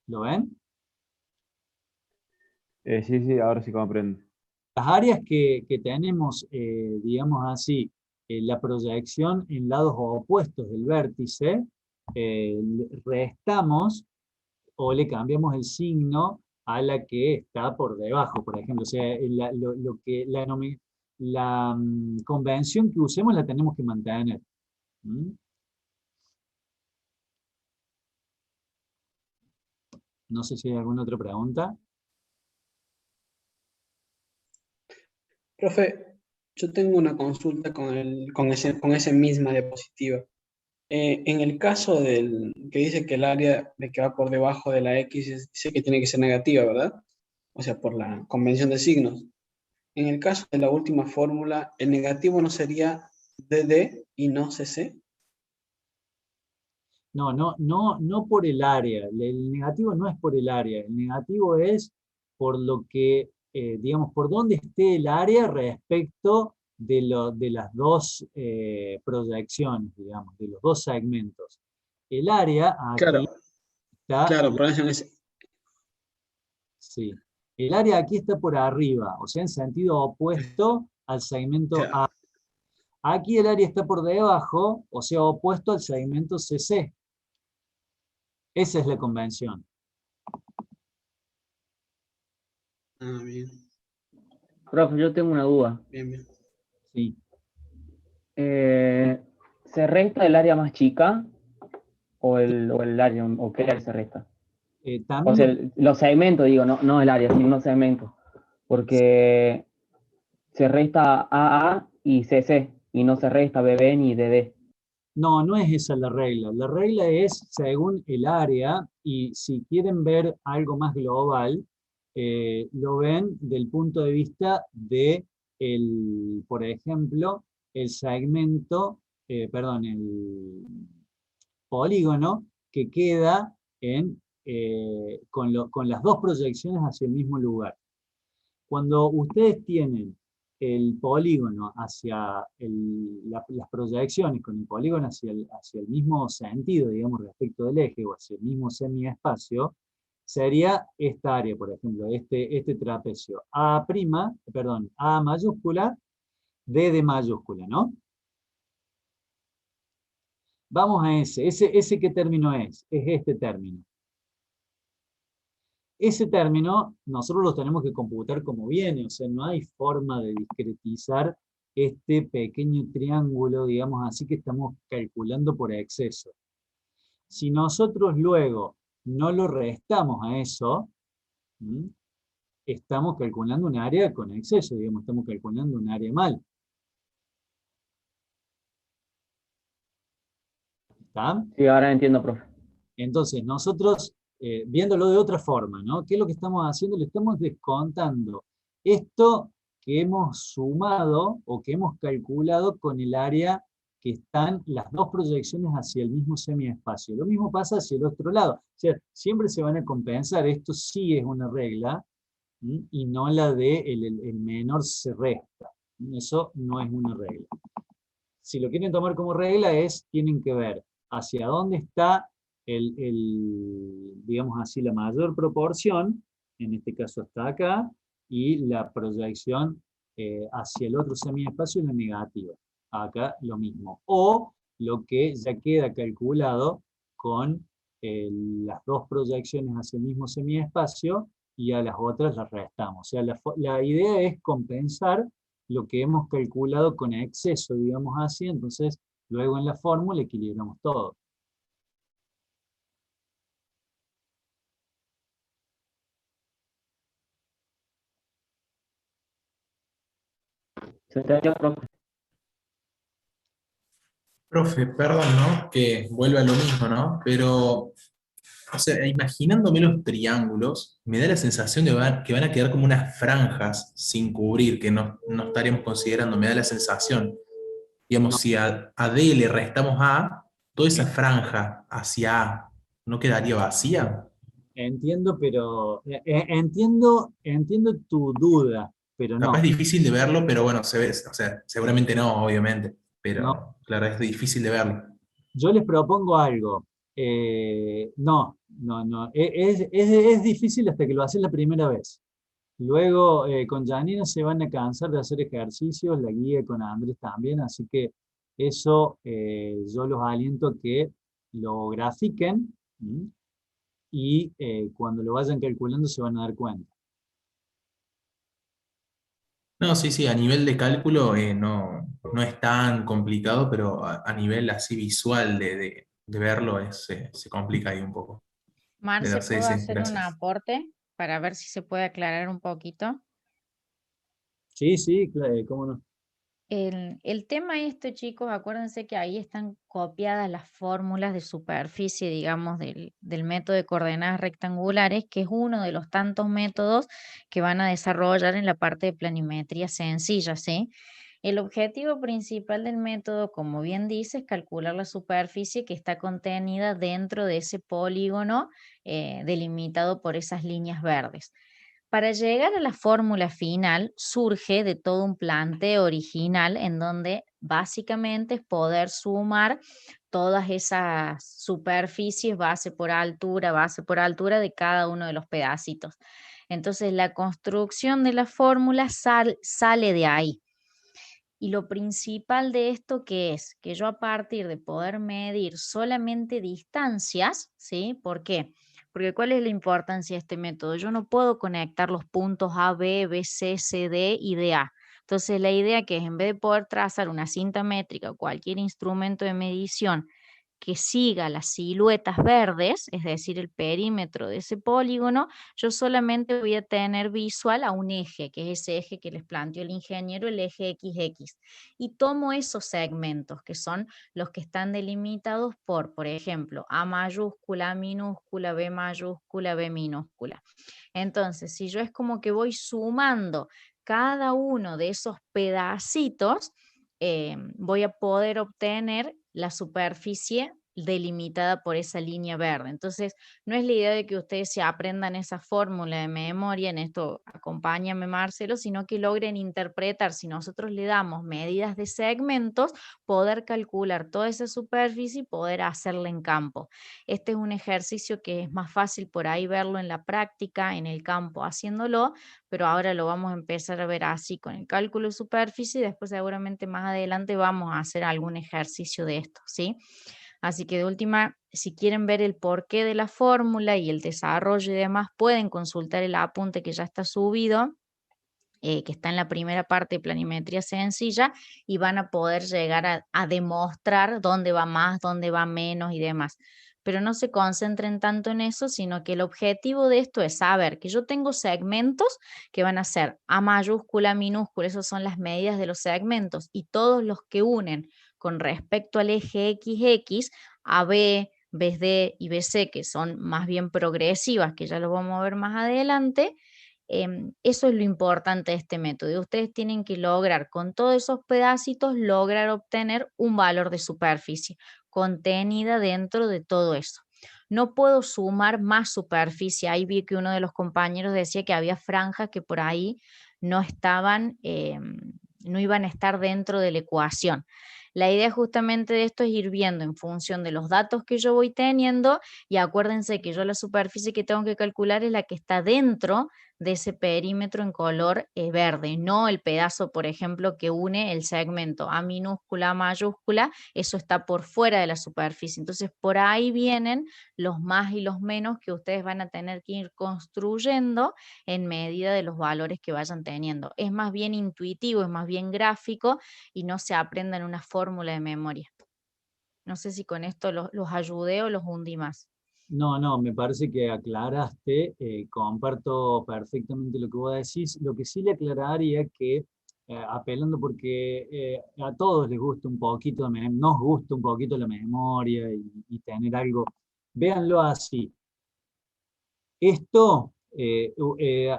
Speaker 1: ¿Lo ven?
Speaker 9: Sí, ahora sí comprendo.
Speaker 1: Las áreas que tenemos, digamos así, la proyección en lados opuestos del vértice, restamos o le cambiamos el signo a la que está por debajo, por ejemplo. O sea, la convención que usemos la tenemos que mantener. No sé si hay alguna otra pregunta.
Speaker 12: Profe, yo tengo una consulta con esa misma diapositiva. En el caso que dice que el área de que va por debajo de la X dice que tiene que ser negativa, ¿verdad? O sea, por la convención de signos. En el caso de la última fórmula, ¿el negativo no sería DD y no CC?
Speaker 1: No por el área. El negativo no es por el área. El negativo es por lo que, digamos, por dónde esté el área respecto de las dos proyecciones, digamos, de los dos segmentos. El área aquí está...
Speaker 12: Claro, por eso
Speaker 1: Sí. El área aquí está por arriba, o sea, en sentido opuesto al segmento A. Aquí el área está por debajo, o sea, opuesto al segmento CC. Esa es la convención.
Speaker 12: Ah, bien.
Speaker 8: Profe, yo tengo una duda.
Speaker 12: Bien.
Speaker 1: Sí.
Speaker 8: ¿Se resta el área más chica o el área, o qué área se resta? O sea, los segmentos, digo, no el área, sino los segmentos. Porque se resta AA y CC, y no se resta BB ni DD.
Speaker 1: No es esa la regla. La regla es según el área, y si quieren ver algo más global, lo ven del punto de vista de, por ejemplo, el segmento, el polígono que queda con las dos proyecciones hacia el mismo lugar. Cuando ustedes tienen el polígono hacia las proyecciones con el polígono hacia el mismo sentido, digamos, respecto del eje o hacia el mismo semiespacio, sería esta área, por ejemplo, este trapecio. A mayúscula, D de mayúscula, ¿no? Vamos a ese ¿qué término es? Es este término. Ese término nosotros lo tenemos que computar como viene, o sea, no hay forma de discretizar este pequeño triángulo, digamos así, que estamos calculando por exceso. Si nosotros luego no lo restamos a eso, estamos calculando un área con exceso, digamos, estamos calculando un área mal. ¿Está?
Speaker 8: Sí, ahora entiendo, profe.
Speaker 1: Entonces, nosotros, viéndolo de otra forma, ¿no? ¿Qué es lo que estamos haciendo? Le estamos descontando esto que hemos sumado o que hemos calculado con el área que están las dos proyecciones hacia el mismo semiespacio. Lo mismo pasa hacia el otro lado. O sea, siempre se van a compensar. Esto sí es una regla, y no la de el menor se resta. Eso no es una regla. Si lo quieren tomar como regla, tienen que ver hacia dónde está digamos así, la mayor proporción en este caso hasta acá, y la proyección hacia el otro semiespacio es la negativa. Acá lo mismo. O lo que ya queda calculado con las dos proyecciones hacia el mismo semiespacio y a las otras las restamos. O sea, la idea es compensar lo que hemos calculado con exceso, digamos así, entonces luego en la fórmula equilibramos todo.
Speaker 8: ¿Se entendió, profe?
Speaker 3: Profe, perdón, ¿no? Que vuelve a lo mismo, ¿no? Pero, o sea, imaginándome los triángulos, me da la sensación de que van a quedar como unas franjas sin cubrir, que no estaríamos considerando, me da la sensación. Digamos, si a D le restamos A, toda esa franja hacia A, ¿no quedaría vacía?
Speaker 1: Entiendo, pero entiendo tu duda, pero
Speaker 3: Capaz
Speaker 1: no.
Speaker 3: es difícil de verlo, pero bueno, se ve, o sea, seguramente no, obviamente, pero
Speaker 1: No.
Speaker 3: claro, es difícil de verlo.
Speaker 1: Yo les propongo algo. No. Es difícil hasta que lo haces la primera vez. Luego con Janina se van a cansar de hacer ejercicios, la guía con Andrés también, así que eso yo los aliento a que lo grafiquen, y cuando lo vayan calculando se van a dar cuenta.
Speaker 3: No, sí, sí, a nivel de cálculo no es tan complicado, pero a nivel así visual de verlo se complica ahí un poco.
Speaker 2: Marce,
Speaker 3: Pero sí,
Speaker 2: ¿puedo
Speaker 3: sí,
Speaker 2: hacer un
Speaker 3: gracias.
Speaker 2: aporte para ver si se puede aclarar un poquito?
Speaker 1: Sí, cómo no.
Speaker 2: El tema este, chicos, acuérdense que ahí están copiadas las fórmulas de superficie, digamos, del método de coordenadas rectangulares, que es uno de los tantos métodos que van a desarrollar en la parte de planimetría sencilla, ¿sí? El objetivo principal del método, como bien dice, es calcular la superficie que está contenida dentro de ese polígono delimitado por esas líneas verdes. Para llegar a la fórmula final surge de todo un planteo original en donde básicamente es poder sumar todas esas superficies base por altura de cada uno de los pedacitos. Entonces la construcción de la fórmula sale de ahí. Y lo principal de esto que es que yo a partir de poder medir solamente distancias, ¿sí? ¿Por qué? Porque ¿cuál es la importancia de este método? Yo no puedo conectar los puntos A, B, B, C, C, D y D, A. Entonces la idea que es en vez de poder trazar una cinta métrica o cualquier instrumento de medición que siga las siluetas verdes, es decir, el perímetro de ese polígono, yo solamente voy a tener visual a un eje, que es ese eje que les planteó el ingeniero, el eje XX. Y tomo esos segmentos, que son los que están delimitados por ejemplo, A mayúscula, A minúscula, B mayúscula, B minúscula. Entonces, si yo es como que voy sumando cada uno de esos pedacitos, voy a poder obtener la superficie delimitada por esa línea verde. Entonces, no es la idea de que ustedes se aprendan esa fórmula de memoria, en esto acompáñame Marcelo, sino que logren interpretar, si nosotros le damos medidas de segmentos, poder calcular toda esa superficie y poder hacerla en campo. Este es un ejercicio que es más fácil por ahí verlo en la práctica, en el campo haciéndolo, pero ahora lo vamos a empezar a ver así con el cálculo de superficie y después seguramente más adelante vamos a hacer algún ejercicio de esto, ¿sí? Así que de última, si quieren ver el porqué de la fórmula y el desarrollo y demás, pueden consultar el apunte que ya está subido, que está en la primera parte de planimetría sencilla, y van a poder llegar a demostrar dónde va más, dónde va menos y demás. Pero no se concentren tanto en eso, sino que el objetivo de esto es saber que yo tengo segmentos que van a ser A mayúscula, minúscula, esas son las medidas de los segmentos, y todos los que unen con respecto al eje XX, AB, BD y BC, que son más bien progresivas, que ya lo vamos a ver más adelante. Eso es lo importante de este método. Ustedes tienen que lograr con todos esos pedacitos, lograr obtener un valor de superficie contenida dentro de todo eso. No puedo sumar más superficie. Ahí vi que uno de los compañeros decía que había franjas que por ahí no estaban, no iban a estar dentro de la ecuación. La idea justamente de esto es ir viendo en función de los datos que yo voy teniendo, y acuérdense que yo la superficie que tengo que calcular es la que está dentro de ese perímetro en color verde, no el pedazo, por ejemplo, que une el segmento A minúscula a mayúscula, eso está por fuera de la superficie. Entonces, por ahí vienen los más y los menos que ustedes van a tener que ir construyendo en medida de los valores que vayan teniendo. Es más bien intuitivo, es más bien gráfico y no se aprenda en una fórmula de memoria. No sé si con esto los ayudé o los hundí más.
Speaker 1: No, no, me parece que aclaraste, comparto perfectamente lo que vos decís. Lo que sí le aclararía que, apelando porque a todos les gusta un poquito, nos gusta un poquito la memoria y tener algo, véanlo así. Esto,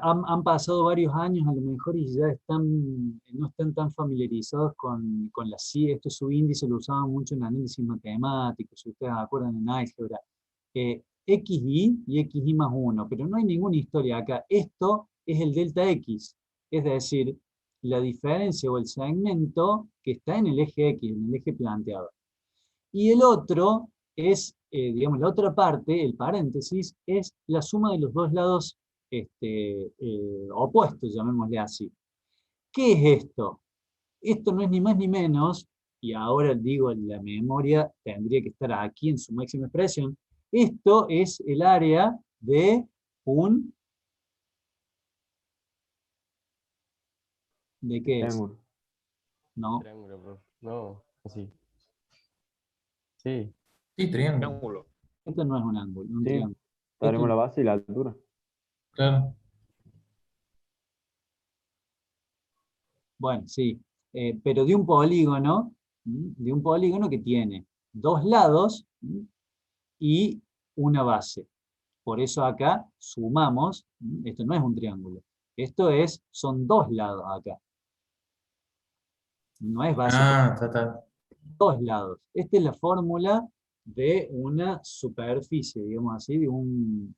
Speaker 1: han pasado varios años a lo mejor y ya no están tan familiarizados con la CIA. Estos subíndices lo usaban mucho en análisis matemático, si ustedes acuerdan en álgebra. XY y XY más 1, pero no hay ninguna historia acá. Esto es el delta X, es decir, la diferencia o el segmento que está en el eje X, en el eje planteado. Y el otro es, digamos, la otra parte, el paréntesis, es la suma de los dos lados opuestos, llamémosle así. ¿Qué es esto? Esto no es ni más ni menos, y ahora digo, la memoria tendría que estar aquí en su máxima expresión. Esto es el área de un... ¿De qué es?
Speaker 9: Triángulo.
Speaker 1: No.
Speaker 13: Triángulo, profe. No, así. Sí.
Speaker 3: Sí, triángulo.
Speaker 1: Esto no es un ángulo, un
Speaker 9: Sí,
Speaker 1: triángulo.
Speaker 9: tenemos
Speaker 1: Esto-
Speaker 9: la base y la altura.
Speaker 3: Claro.
Speaker 1: Bueno, sí. Pero de un polígono, de un polígono que tiene dos lados y una base. Por eso acá sumamos, esto no es un triángulo, son dos lados acá. No es base, dos lados. Esta es la fórmula de una superficie, digamos así, de un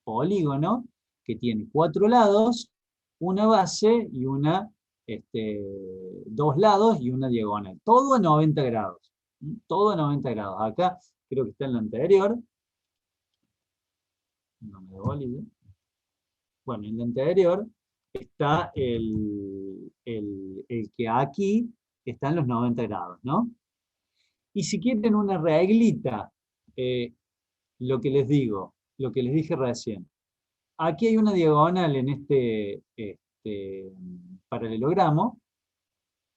Speaker 1: polígono que tiene cuatro lados, una base y dos lados y una diagonal. Todo a 90 grados. Todo a 90 grados. Acá creo que está en lo anterior. No me devolví. Bueno, en lo anterior está el que aquí están los 90 grados, ¿no? Y si quieren una reglita, lo que les digo, lo que les dije recién. Aquí hay una diagonal en este paralelogramo.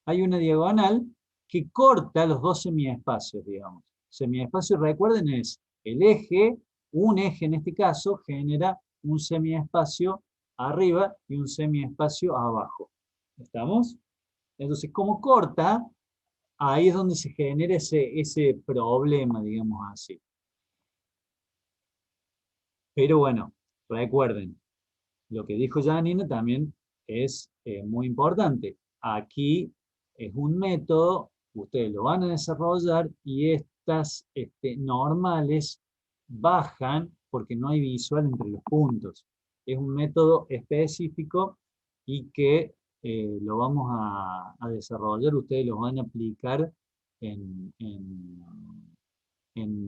Speaker 1: Hay una diagonal que corta los dos semiespacios, digamos. Semiespacio, recuerden, es el eje, un eje en este caso, genera un semiespacio arriba y un semiespacio abajo. ¿Estamos? Entonces, como corta, ahí es donde se genera ese problema, digamos así. Pero bueno, recuerden, lo que dijo Janina también es muy importante. Aquí es un método, ustedes lo van a desarrollar y estas normales bajan porque no hay visual entre los puntos. Es un método específico y que lo vamos a desarrollar, ustedes lo van a aplicar en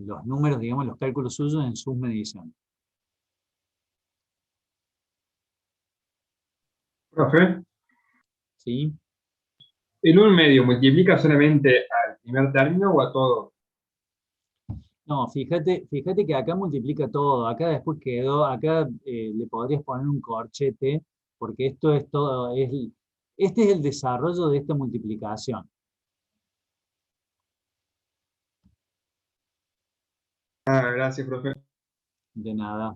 Speaker 1: los números, digamos, los cálculos suyos en sus mediciones.
Speaker 14: Profe,
Speaker 1: ¿Sí?
Speaker 14: ¿el 1 medio multiplica solamente al primer término o a todo?
Speaker 1: No, fíjate que acá multiplica todo, acá después quedó, acá le podrías poner un corchete, porque esto es todo, este es el desarrollo de esta multiplicación.
Speaker 14: Ah, gracias, profe.
Speaker 1: De nada.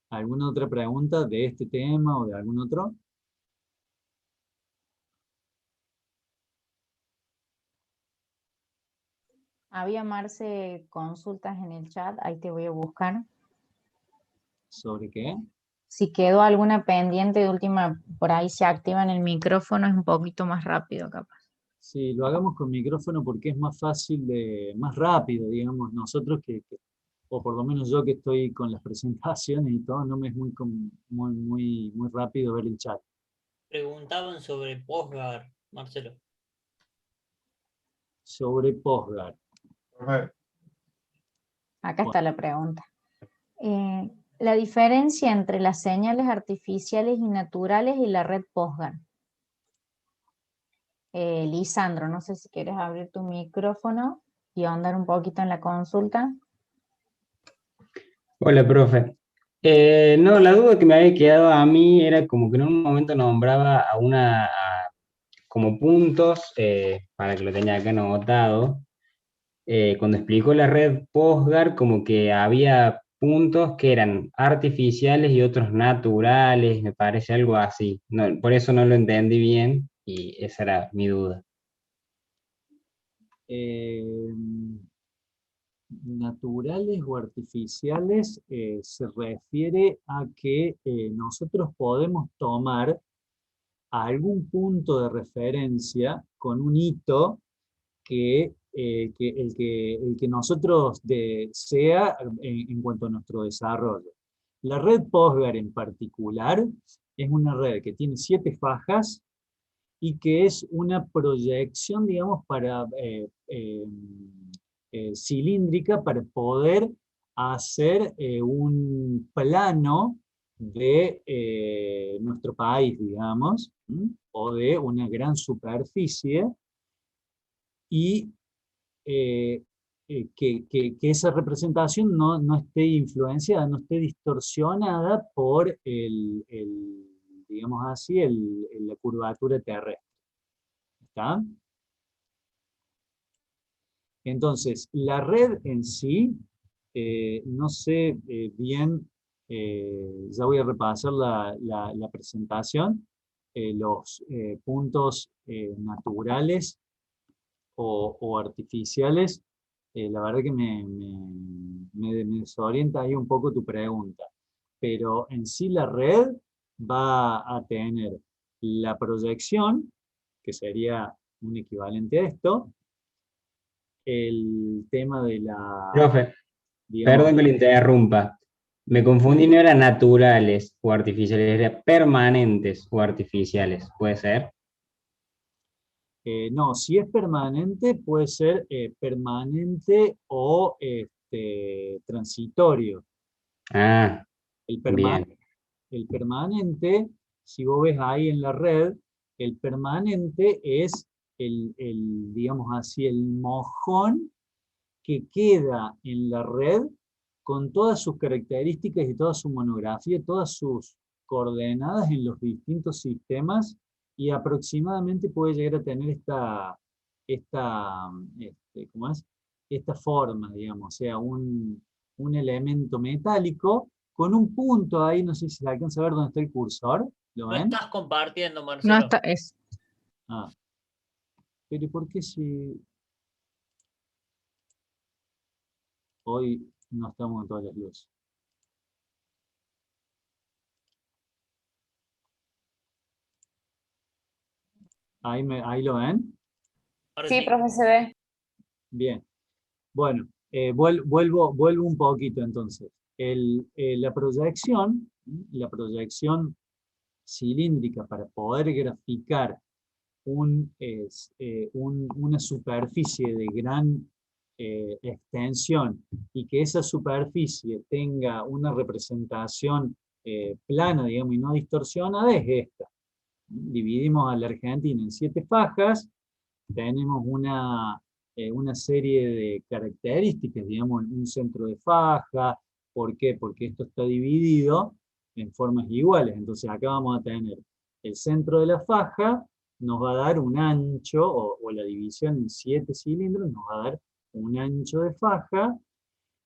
Speaker 1: ¿Alguna otra pregunta de este tema o de algún otro?
Speaker 2: Había, Marce, consultas en el chat, ahí te voy a buscar.
Speaker 1: ¿Sobre qué?
Speaker 2: Si quedó alguna pendiente de última, por ahí se activa en el micrófono, es un poquito más rápido capaz.
Speaker 1: Sí, lo hagamos con micrófono porque es más fácil, más rápido, digamos, nosotros o por lo menos yo que estoy con las presentaciones y todo, no me es muy rápido ver el chat.
Speaker 7: preguntaban sobre Postgard, Marcelo.
Speaker 1: Sobre Postgard.
Speaker 2: Acá está la pregunta. La diferencia entre las señales artificiales y naturales y la red Postgard. Lisandro, no sé si quieres abrir tu micrófono y ahondar un poquito en la consulta.
Speaker 15: Hola, profe. No, la duda que me había quedado a mí era como que en un momento nombraba como puntos, para que lo tenga acá anotado, cuando explicó la red Postgard, como que había puntos que eran artificiales y otros naturales, me parece algo así. No, por eso no lo entendí bien y esa era mi duda.
Speaker 1: Naturales o artificiales se refiere a que nosotros podemos tomar algún punto de referencia con un hito que el que nosotros sea en cuanto a nuestro desarrollo. La red Postgard en particular es una red que tiene 7 fajas y que es una proyección, digamos, para cilíndrica para poder hacer un plano de nuestro país, digamos, o de una gran superficie, y que esa representación no esté influenciada, no esté distorsionada por digamos así, la curvatura terrestre. ¿Está? Entonces, la red en sí, no sé bien, ya voy a repasar la presentación, los puntos naturales o artificiales, la verdad que me desorienta ahí un poco tu pregunta, pero en sí la red va a tener la proyección, que sería un equivalente a esto, el tema de la...
Speaker 15: Profe,
Speaker 1: digamos,
Speaker 15: perdón que le interrumpa. Me confundí, no eran naturales o artificiales, eran permanentes o artificiales, ¿puede ser?
Speaker 1: no, si es permanente, puede ser permanente o transitorio.
Speaker 15: Ah,
Speaker 1: El
Speaker 15: bien.
Speaker 1: el permanente, si vos ves ahí en la red, el permanente es digamos así, el mojón que queda en la red con todas sus características y toda su monografía, todas sus coordenadas en los distintos sistemas, y aproximadamente puede llegar a tener ¿cómo es? Esta forma, digamos, o sea, un elemento metálico con un punto ahí, no sé si se alcanza a ver dónde está el cursor, ¿lo
Speaker 7: No
Speaker 1: ven?
Speaker 7: estás compartiendo, Marcelo.
Speaker 2: No está, es.
Speaker 1: Ah, pero ¿por qué si hoy no estamos en todas las luces? ¿Ahí lo ven?
Speaker 5: Sí, profe, se ve.
Speaker 1: Bien. Bueno, vuelvo un poquito entonces. La proyección cilíndrica para poder graficar una superficie de gran extensión y que esa superficie tenga una representación plana, digamos, y no distorsionada, es esta. Dividimos a la Argentina en 7 fajas, tenemos una serie de características, digamos, un centro de faja. ¿Por qué? Porque esto está dividido en formas iguales. Entonces acá vamos a tener el centro de la faja, nos va a dar un ancho, o la división en 7 cilindros, nos va a dar un ancho de faja,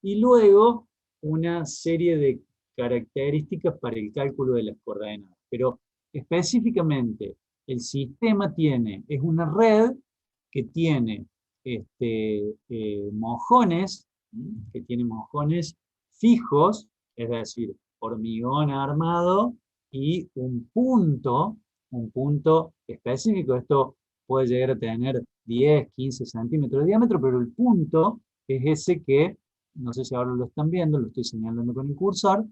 Speaker 1: y luego una serie de características para el cálculo de las coordenadas. Pero específicamente, el sistema es una red que tiene mojones, fijos, es decir, hormigón armado, y un punto específico. Esto puede llegar a tener 10, 15 centímetros de diámetro, pero el punto es ese que, no sé si ahora lo están viendo, lo estoy señalando con el cursor,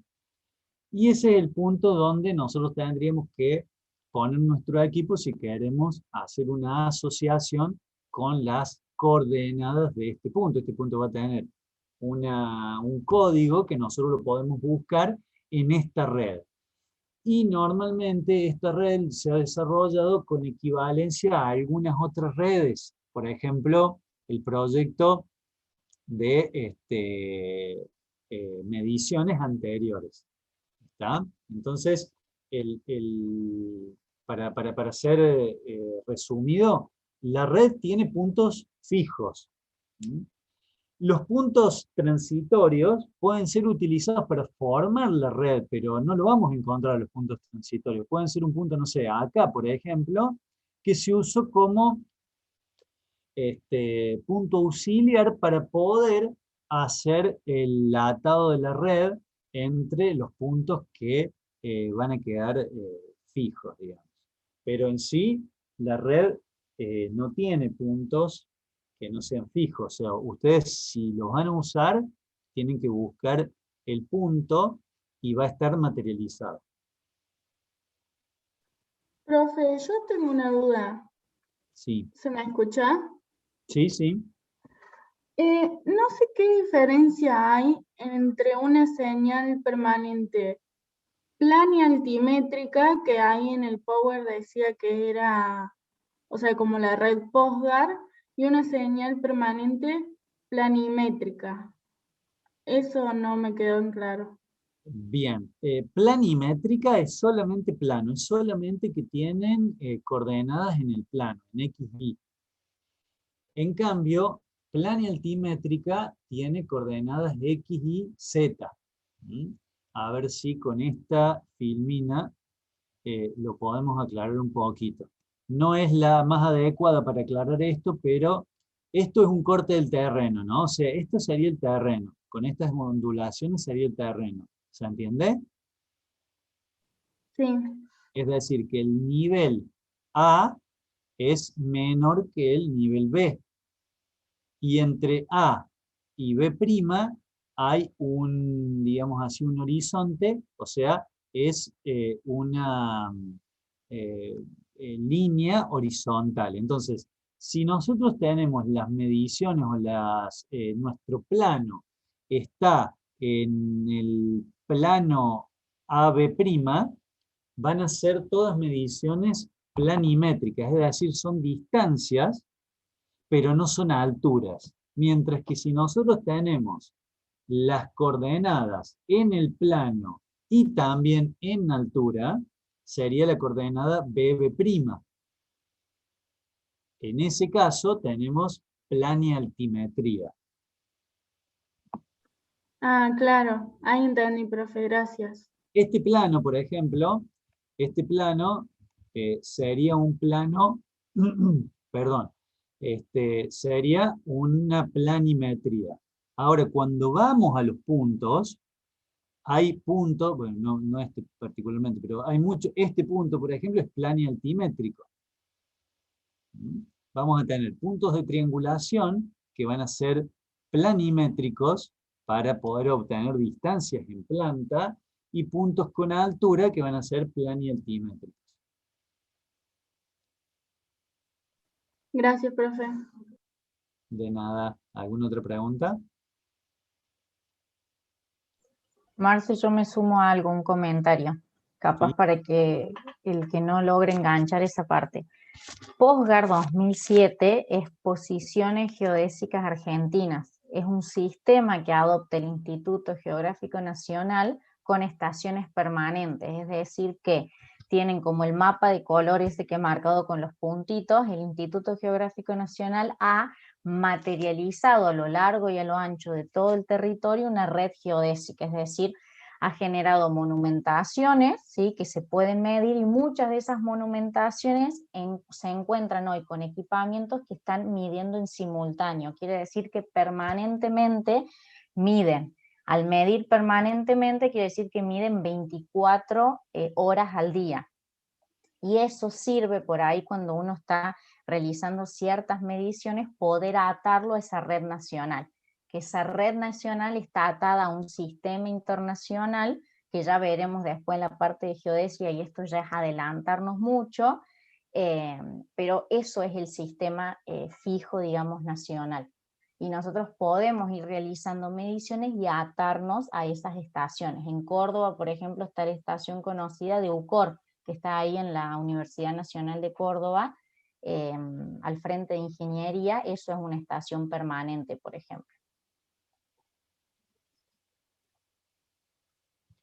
Speaker 1: y ese es el punto donde nosotros tendríamos que poner nuestro equipo si queremos hacer una asociación con las coordenadas de este punto. Este punto va a tener un código que nosotros lo podemos buscar en esta red. Y normalmente esta red se ha desarrollado con equivalencia a algunas otras redes. Por ejemplo, el proyecto de mediciones anteriores. ¿Está? Entonces, para ser resumido, la red tiene puntos fijos. Los puntos transitorios pueden ser utilizados para formar la red, pero no lo vamos a encontrar los puntos transitorios. Pueden ser un punto, no sé, acá, por ejemplo, que se usó como punto auxiliar para poder hacer el atado de la red entre los puntos que van a quedar fijos, digamos. Pero en sí, la red no tiene puntos que no sean fijos. O sea, ustedes si los van a usar, tienen que buscar el punto y va a estar materializado.
Speaker 11: Profe, yo tengo una duda.
Speaker 1: Sí.
Speaker 11: ¿Se me escucha?
Speaker 1: Sí, sí.
Speaker 11: No sé qué diferencia hay entre una señal permanente plana y altimétrica que ahí en el Power decía que era, o sea, como la red PostGuard, y una señal permanente planimétrica. Eso no me quedó en claro.
Speaker 1: Bien, planimétrica es solamente plano, es solamente que tienen coordenadas en el plano, en X, Y. En cambio, planialtimétrica tiene coordenadas X, Y, Z. A ver si con esta filmina lo podemos aclarar un poquito. No es la más adecuada para aclarar esto, pero esto es un corte del terreno, ¿no? O sea, esto sería el terreno. Con estas ondulaciones sería el terreno. ¿Se entiende?
Speaker 11: Sí.
Speaker 1: Es decir, que el nivel A es menor que el nivel B. Y entre A y B' hay un, digamos así, un horizonte, o sea, es una línea horizontal. Entonces, si nosotros tenemos las mediciones o nuestro plano está en el plano AB', van a ser todas mediciones planimétricas, es decir, son distancias, pero no son alturas. Mientras que si nosotros tenemos las coordenadas en el plano y también en altura, sería la coordenada BB'. En ese caso tenemos planialtimetría.
Speaker 11: Ah, claro. Ahí entendí, profe. Gracias.
Speaker 1: Este plano, por ejemplo, este plano sería un plano, perdón, sería una planimetría. Ahora, cuando vamos a los puntos, hay puntos, bueno, no este particularmente, pero hay mucho, este punto, por ejemplo, es planialtimétrico. Vamos a tener puntos de triangulación que van a ser planimétricos para poder obtener distancias en planta y puntos con altura que van a ser planialtimétricos.
Speaker 11: Gracias, profe.
Speaker 1: De nada. ¿Alguna otra pregunta?
Speaker 2: Marce, yo me sumo a algún comentario, capaz
Speaker 1: Sí.
Speaker 2: para que el que no logre enganchar esa parte. PostGuard 2007 es Posiciones Geodésicas Argentinas. Es un sistema que adopta el Instituto Geográfico Nacional con estaciones permanentes, es decir, que tienen como el mapa de colores que he marcado con los puntitos. El Instituto Geográfico Nacional ha materializado a lo largo y a lo ancho de todo el territorio una red geodésica, es decir, ha generado monumentaciones, ¿sí?, que se pueden medir, y muchas de esas monumentaciones se encuentran hoy con equipamientos que están midiendo en simultáneo. Quiere decir que permanentemente miden. Al medir permanentemente quiere decir que miden 24 horas al día. Y eso sirve por ahí cuando uno está realizando ciertas mediciones, poder atarlo a esa red nacional. Que esa red nacional está atada a un sistema internacional que ya veremos después en la parte de geodesia, y esto ya es adelantarnos mucho, pero eso es el sistema fijo, digamos, nacional. Y nosotros podemos ir realizando mediciones y atarnos a esas estaciones. En Córdoba, por ejemplo, está la estación conocida de UCOR, que está ahí en la Universidad Nacional de Córdoba, al frente de ingeniería. Eso es una estación permanente, por ejemplo.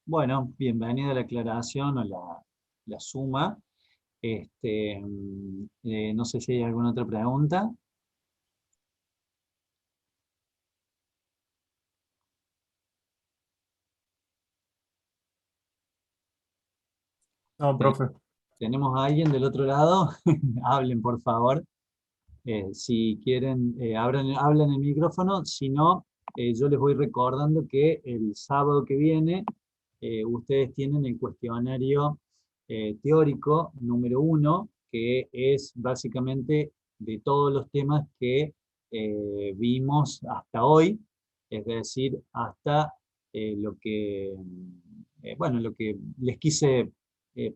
Speaker 1: Bueno, bienvenida la aclaración o la suma. No sé si hay alguna otra pregunta.
Speaker 16: No, profe.
Speaker 1: ¿Tenemos a alguien del otro lado? Hablen, por favor. Si quieren, hablan el micrófono. Si no, yo les voy recordando que el sábado que viene ustedes tienen el cuestionario teórico número 1, que es básicamente de todos los temas que vimos hasta hoy, es decir, hasta lo que les quise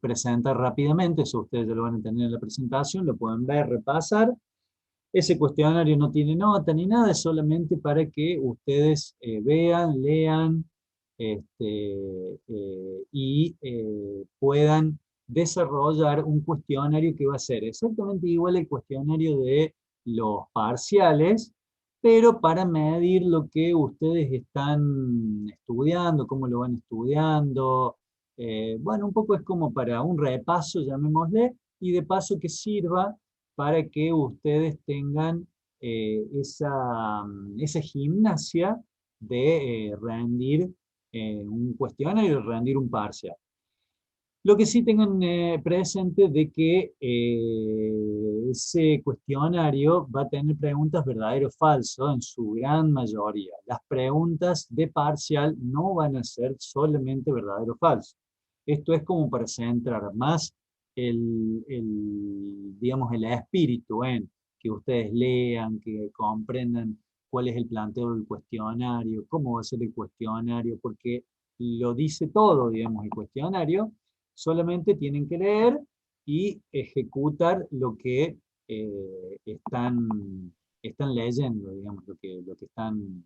Speaker 1: presentar rápidamente. Eso ustedes ya lo van a tener en la presentación, lo pueden ver, repasar. Ese cuestionario no tiene nota ni nada, es solamente para que ustedes vean, lean, y puedan desarrollar un cuestionario que va a ser exactamente igual al cuestionario de los parciales, pero para medir lo que ustedes están estudiando, cómo lo van estudiando. Bueno, un poco es como para un repaso, llamémosle, y de paso que sirva para que ustedes tengan esa gimnasia de rendir un cuestionario y rendir un parcial. Lo que sí tengan presente de que ese cuestionario va a tener preguntas verdadero o falso en su gran mayoría. Las preguntas de parcial no van a ser solamente verdadero o falso. Esto es como para centrar más digamos, el espíritu en que ustedes lean, que comprendan cuál es el planteo del cuestionario, cómo va a ser el cuestionario, porque lo dice todo, digamos, el cuestionario. Solamente tienen que leer y ejecutar lo que están leyendo, digamos, lo que están,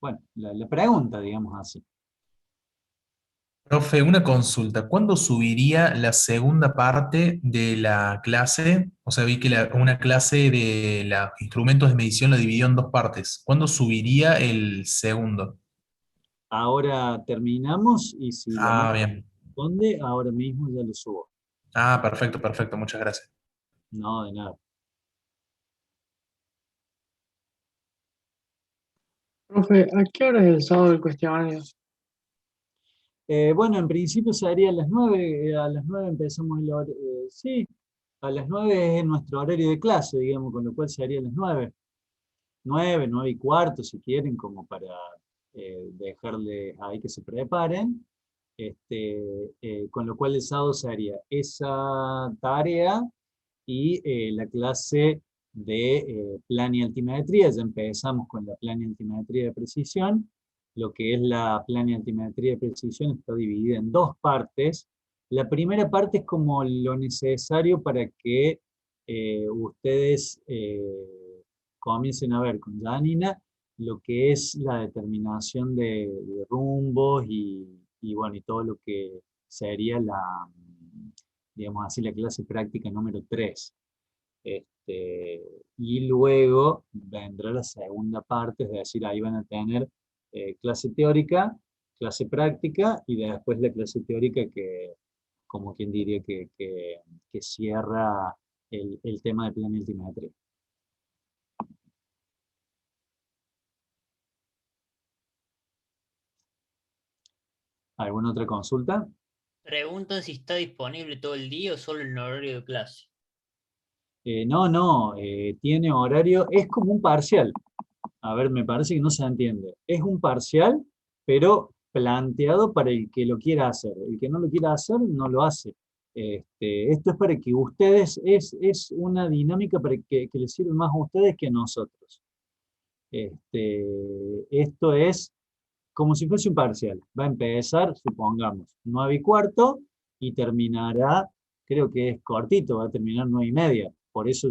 Speaker 1: bueno, la pregunta, digamos así.
Speaker 3: Profe, una consulta. ¿Cuándo subiría la segunda parte de la clase? O sea, vi que una clase de los instrumentos de medición la dividió en dos partes. ¿Cuándo subiría el segundo?
Speaker 1: Ahora terminamos y si la
Speaker 3: Bien.
Speaker 1: responde, ahora mismo ya lo subo.
Speaker 3: Perfecto, perfecto. Muchas gracias.
Speaker 1: No, de nada.
Speaker 12: Profe, ¿a qué hora es el sábado el cuestionario?
Speaker 1: Bueno, en principio sería a las 9, a las 9 empezamos el horario, sí, a las 9 es nuestro horario de clase, digamos, con lo cual sería a las 9. 9, 9 y cuarto, si quieren, como para dejarles ahí que se preparen. Con lo cual el sábado sería esa tarea y la clase de plan y altimetría. Ya empezamos con la plan y altimetría de precisión. Lo que es la plan y altimetría de precisión está dividida en dos partes. La primera parte es como lo necesario para que ustedes comiencen a ver con Janina lo que es la determinación de rumbos y bueno, y todo lo que sería digamos así, la clase práctica número 3. Y luego vendrá la segunda parte, es decir, ahí van a tener clase teórica, clase práctica y después la clase teórica que, como quien diría, que cierra el tema de plan y altimetría. ¿Alguna otra consulta?
Speaker 7: Preguntan si está disponible todo el día o solo en horario de clase.
Speaker 1: No, tiene horario, es como un parcial. A ver, me parece que no se entiende. Es un parcial, pero planteado para el que lo quiera hacer. El que no lo quiera hacer, no lo hace. Esto es para que ustedes, es una dinámica para que les sirva más a ustedes que a nosotros. Esto es como si fuese un parcial. Va a empezar, supongamos, 9:15 y terminará, creo que es cortito, va a terminar 9:30. Por eso,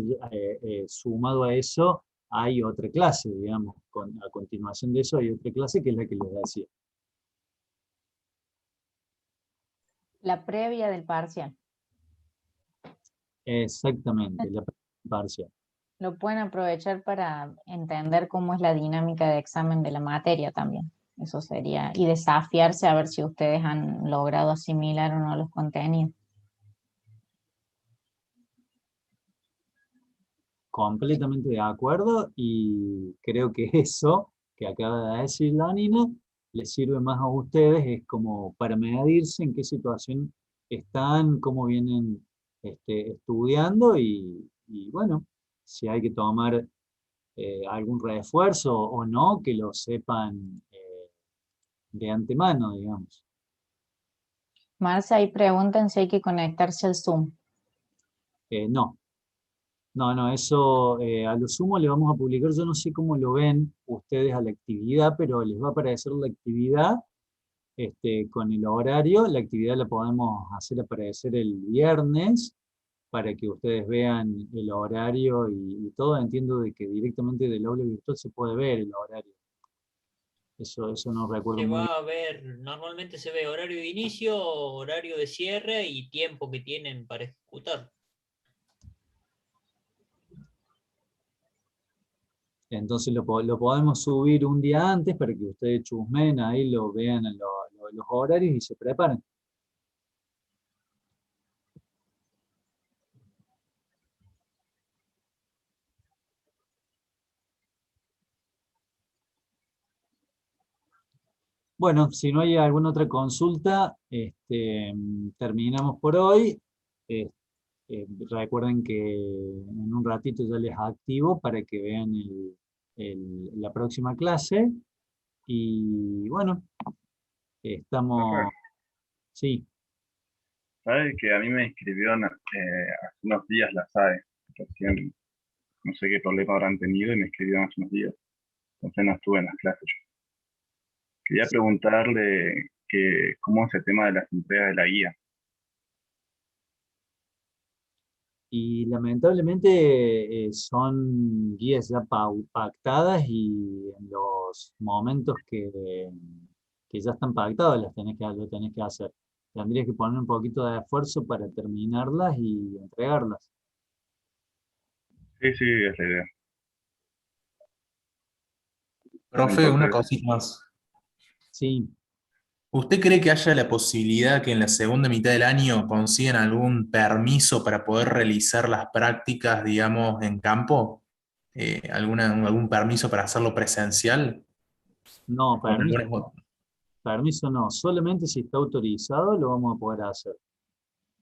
Speaker 1: sumado a eso, hay otra clase, digamos. A continuación de eso hay otra clase que es la que les decía.
Speaker 2: La previa del parcial.
Speaker 1: Exactamente, la parcial.
Speaker 2: Lo pueden aprovechar para entender cómo es la dinámica de examen de la materia también. Eso sería, y desafiarse a ver si ustedes han logrado asimilar o no los contenidos.
Speaker 1: Completamente de acuerdo, y creo que eso que acaba de decir la Nina les sirve más a ustedes, es como para medirse en qué situación están, cómo vienen estudiando, y bueno, si hay que tomar algún refuerzo o no, que lo sepan de antemano, digamos.
Speaker 2: Marcia, ahí preguntan si hay que conectarse al Zoom.
Speaker 1: No. No, eso a lo sumo le vamos a publicar. Yo no sé cómo lo ven ustedes a la actividad, pero les va a aparecer la actividad con el horario. La actividad la podemos hacer aparecer el viernes para que ustedes vean el horario y todo. Entiendo de que directamente del aula virtual se puede ver el horario. Eso no recuerdo
Speaker 7: Se
Speaker 1: muy bien.
Speaker 7: va a ver, normalmente se ve horario de inicio, horario de cierre y tiempo que tienen para ejecutar.
Speaker 1: Entonces lo podemos subir un día antes para que ustedes chusmen ahí, lo vean en los horarios y se preparen. Bueno, si no hay alguna otra consulta, terminamos por hoy. Recuerden que en un ratito ya les activo para que vean la próxima clase. Y bueno, estamos...
Speaker 17: Profe,
Speaker 1: Sí,
Speaker 17: ¿sabe que a mí me inscribió hace unos días la SAE? Recién, no sé qué problema habrán tenido y me inscribieron hace unos días. Entonces no estuve en las clases yo. Quería preguntarle cómo es el tema de las entregas de la guía.
Speaker 1: y lamentablemente son guías ya pactadas, y en los momentos que ya están pactadas lo tenés que hacer. Tendrías que poner un poquito de esfuerzo para terminarlas y entregarlas.
Speaker 17: Sí, sí, es la idea.
Speaker 3: Profe,
Speaker 17: Entonces,
Speaker 3: una cosita más.
Speaker 1: Sí.
Speaker 3: ¿Usted cree que haya la posibilidad que en la segunda mitad del año consigan algún permiso para poder realizar las prácticas, digamos, en campo? ¿Algún permiso para hacerlo presencial?
Speaker 1: No,
Speaker 3: Con algunas-
Speaker 1: permiso no. Solamente si está autorizado lo vamos a poder hacer.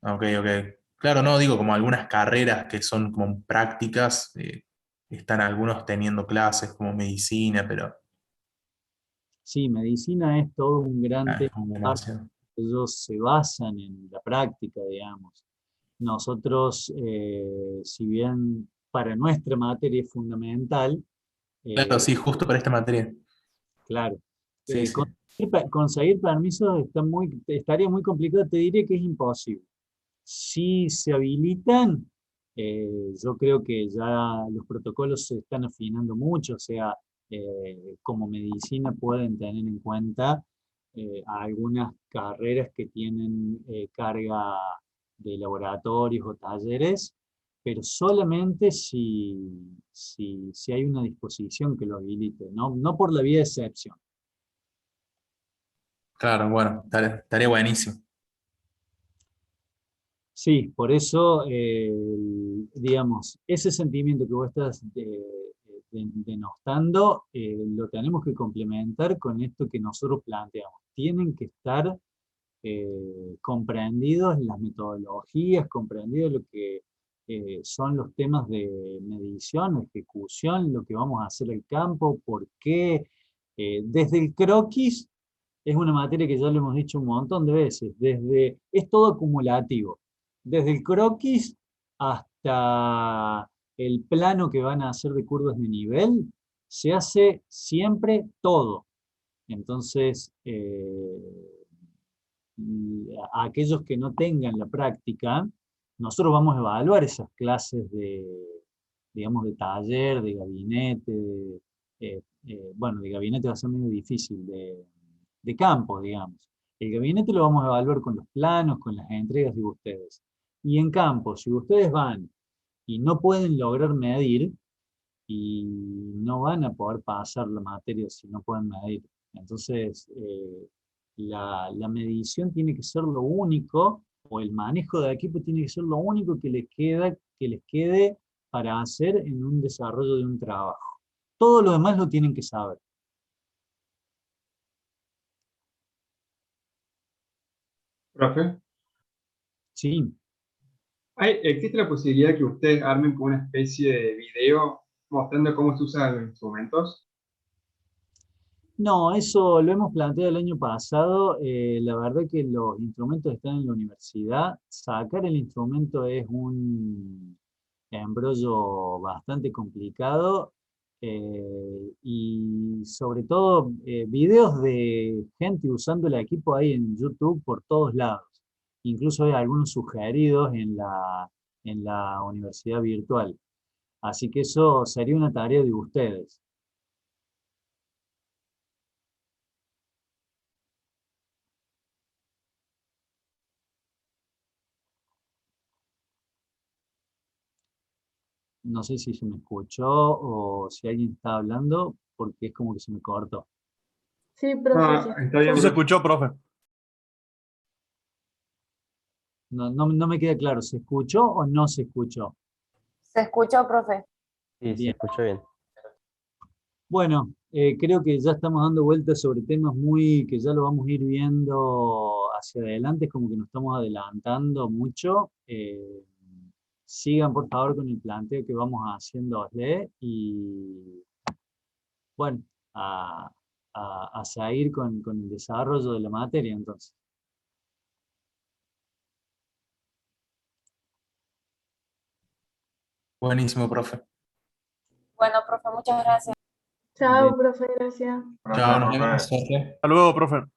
Speaker 3: Ok, ok. Claro, no, digo, como algunas carreras que son como prácticas, están algunos teniendo clases como medicina, pero
Speaker 1: Sí, medicina es todo un gran
Speaker 3: es
Speaker 1: tema.
Speaker 3: como demasiado.
Speaker 1: Ellos se basan en la práctica, digamos. Nosotros, si bien para nuestra materia es fundamental,
Speaker 3: Claro, sí, justo para esta materia.
Speaker 1: claro,
Speaker 3: Sí, sí.
Speaker 1: conseguir permisos estaría muy complicado, te diría que es imposible. Si se habilitan, yo creo que ya los protocolos se están afinando mucho, o sea, como medicina pueden tener en cuenta algunas carreras que tienen carga de laboratorios o talleres, pero solamente si hay una disposición que lo habilite, no por la vía de excepción.
Speaker 3: Claro, bueno, estaría buenísimo.
Speaker 1: Sí, por eso, digamos, ese sentimiento que vos estás denostando, lo tenemos que complementar con esto que nosotros planteamos. Tienen que estar comprendidos las metodologías, comprendidos lo que son los temas de medición, ejecución, lo que vamos a hacer al campo, por qué. Desde el croquis, es una materia que ya lo hemos dicho un montón de veces, es todo acumulativo. Desde el croquis hasta el plano que van a hacer de curvas de nivel, se hace siempre todo. Entonces, a aquellos que no tengan la práctica, nosotros vamos a evaluar esas clases de, digamos, de taller, de gabinete, bueno, de gabinete va a ser medio difícil, de campo, digamos. El gabinete lo vamos a evaluar con los planos, con las entregas de ustedes. Y en campo, si ustedes van y no pueden lograr medir, y no van a poder pasar la materia si no pueden medir. Entonces, la medición tiene que ser lo único, o el manejo de equipo tiene que ser lo único que les quede para hacer en un desarrollo de un trabajo. Todo lo demás lo tienen que saber.
Speaker 14: Profe,
Speaker 1: Sí.
Speaker 14: ¿existe la posibilidad que ustedes armen como una especie de video mostrando cómo se usan los instrumentos?
Speaker 1: No, eso lo hemos planteado el año pasado. La verdad que los instrumentos están en la universidad. Sacar el instrumento es un embrollo bastante complicado. Y sobre todo, videos de gente usando el equipo hay en YouTube por todos lados. Incluso hay algunos sugeridos en la universidad virtual. Así que eso sería una tarea de ustedes. No sé si se me escuchó o si alguien está hablando, porque es como que se me cortó.
Speaker 11: Sí, profe.
Speaker 14: Está bien,
Speaker 16: Sí se escuchó, profe.
Speaker 1: No me queda claro, ¿se escuchó o no se escuchó?
Speaker 5: Se escuchó, profe.
Speaker 13: Sí, se
Speaker 1: Bien.
Speaker 13: escuchó bien.
Speaker 1: Bueno, creo que ya estamos dando vueltas sobre temas que ya lo vamos a ir viendo hacia adelante, es como que nos estamos adelantando mucho. Sigan por favor con el planteo que vamos haciéndole y bueno, a seguir con el desarrollo de la materia entonces.
Speaker 3: Buenísimo, profe.
Speaker 5: Bueno, profe, muchas gracias.
Speaker 11: Chao, profe, gracias.
Speaker 3: Chao, nos vemos. Suerte.
Speaker 16: Hasta luego, profe.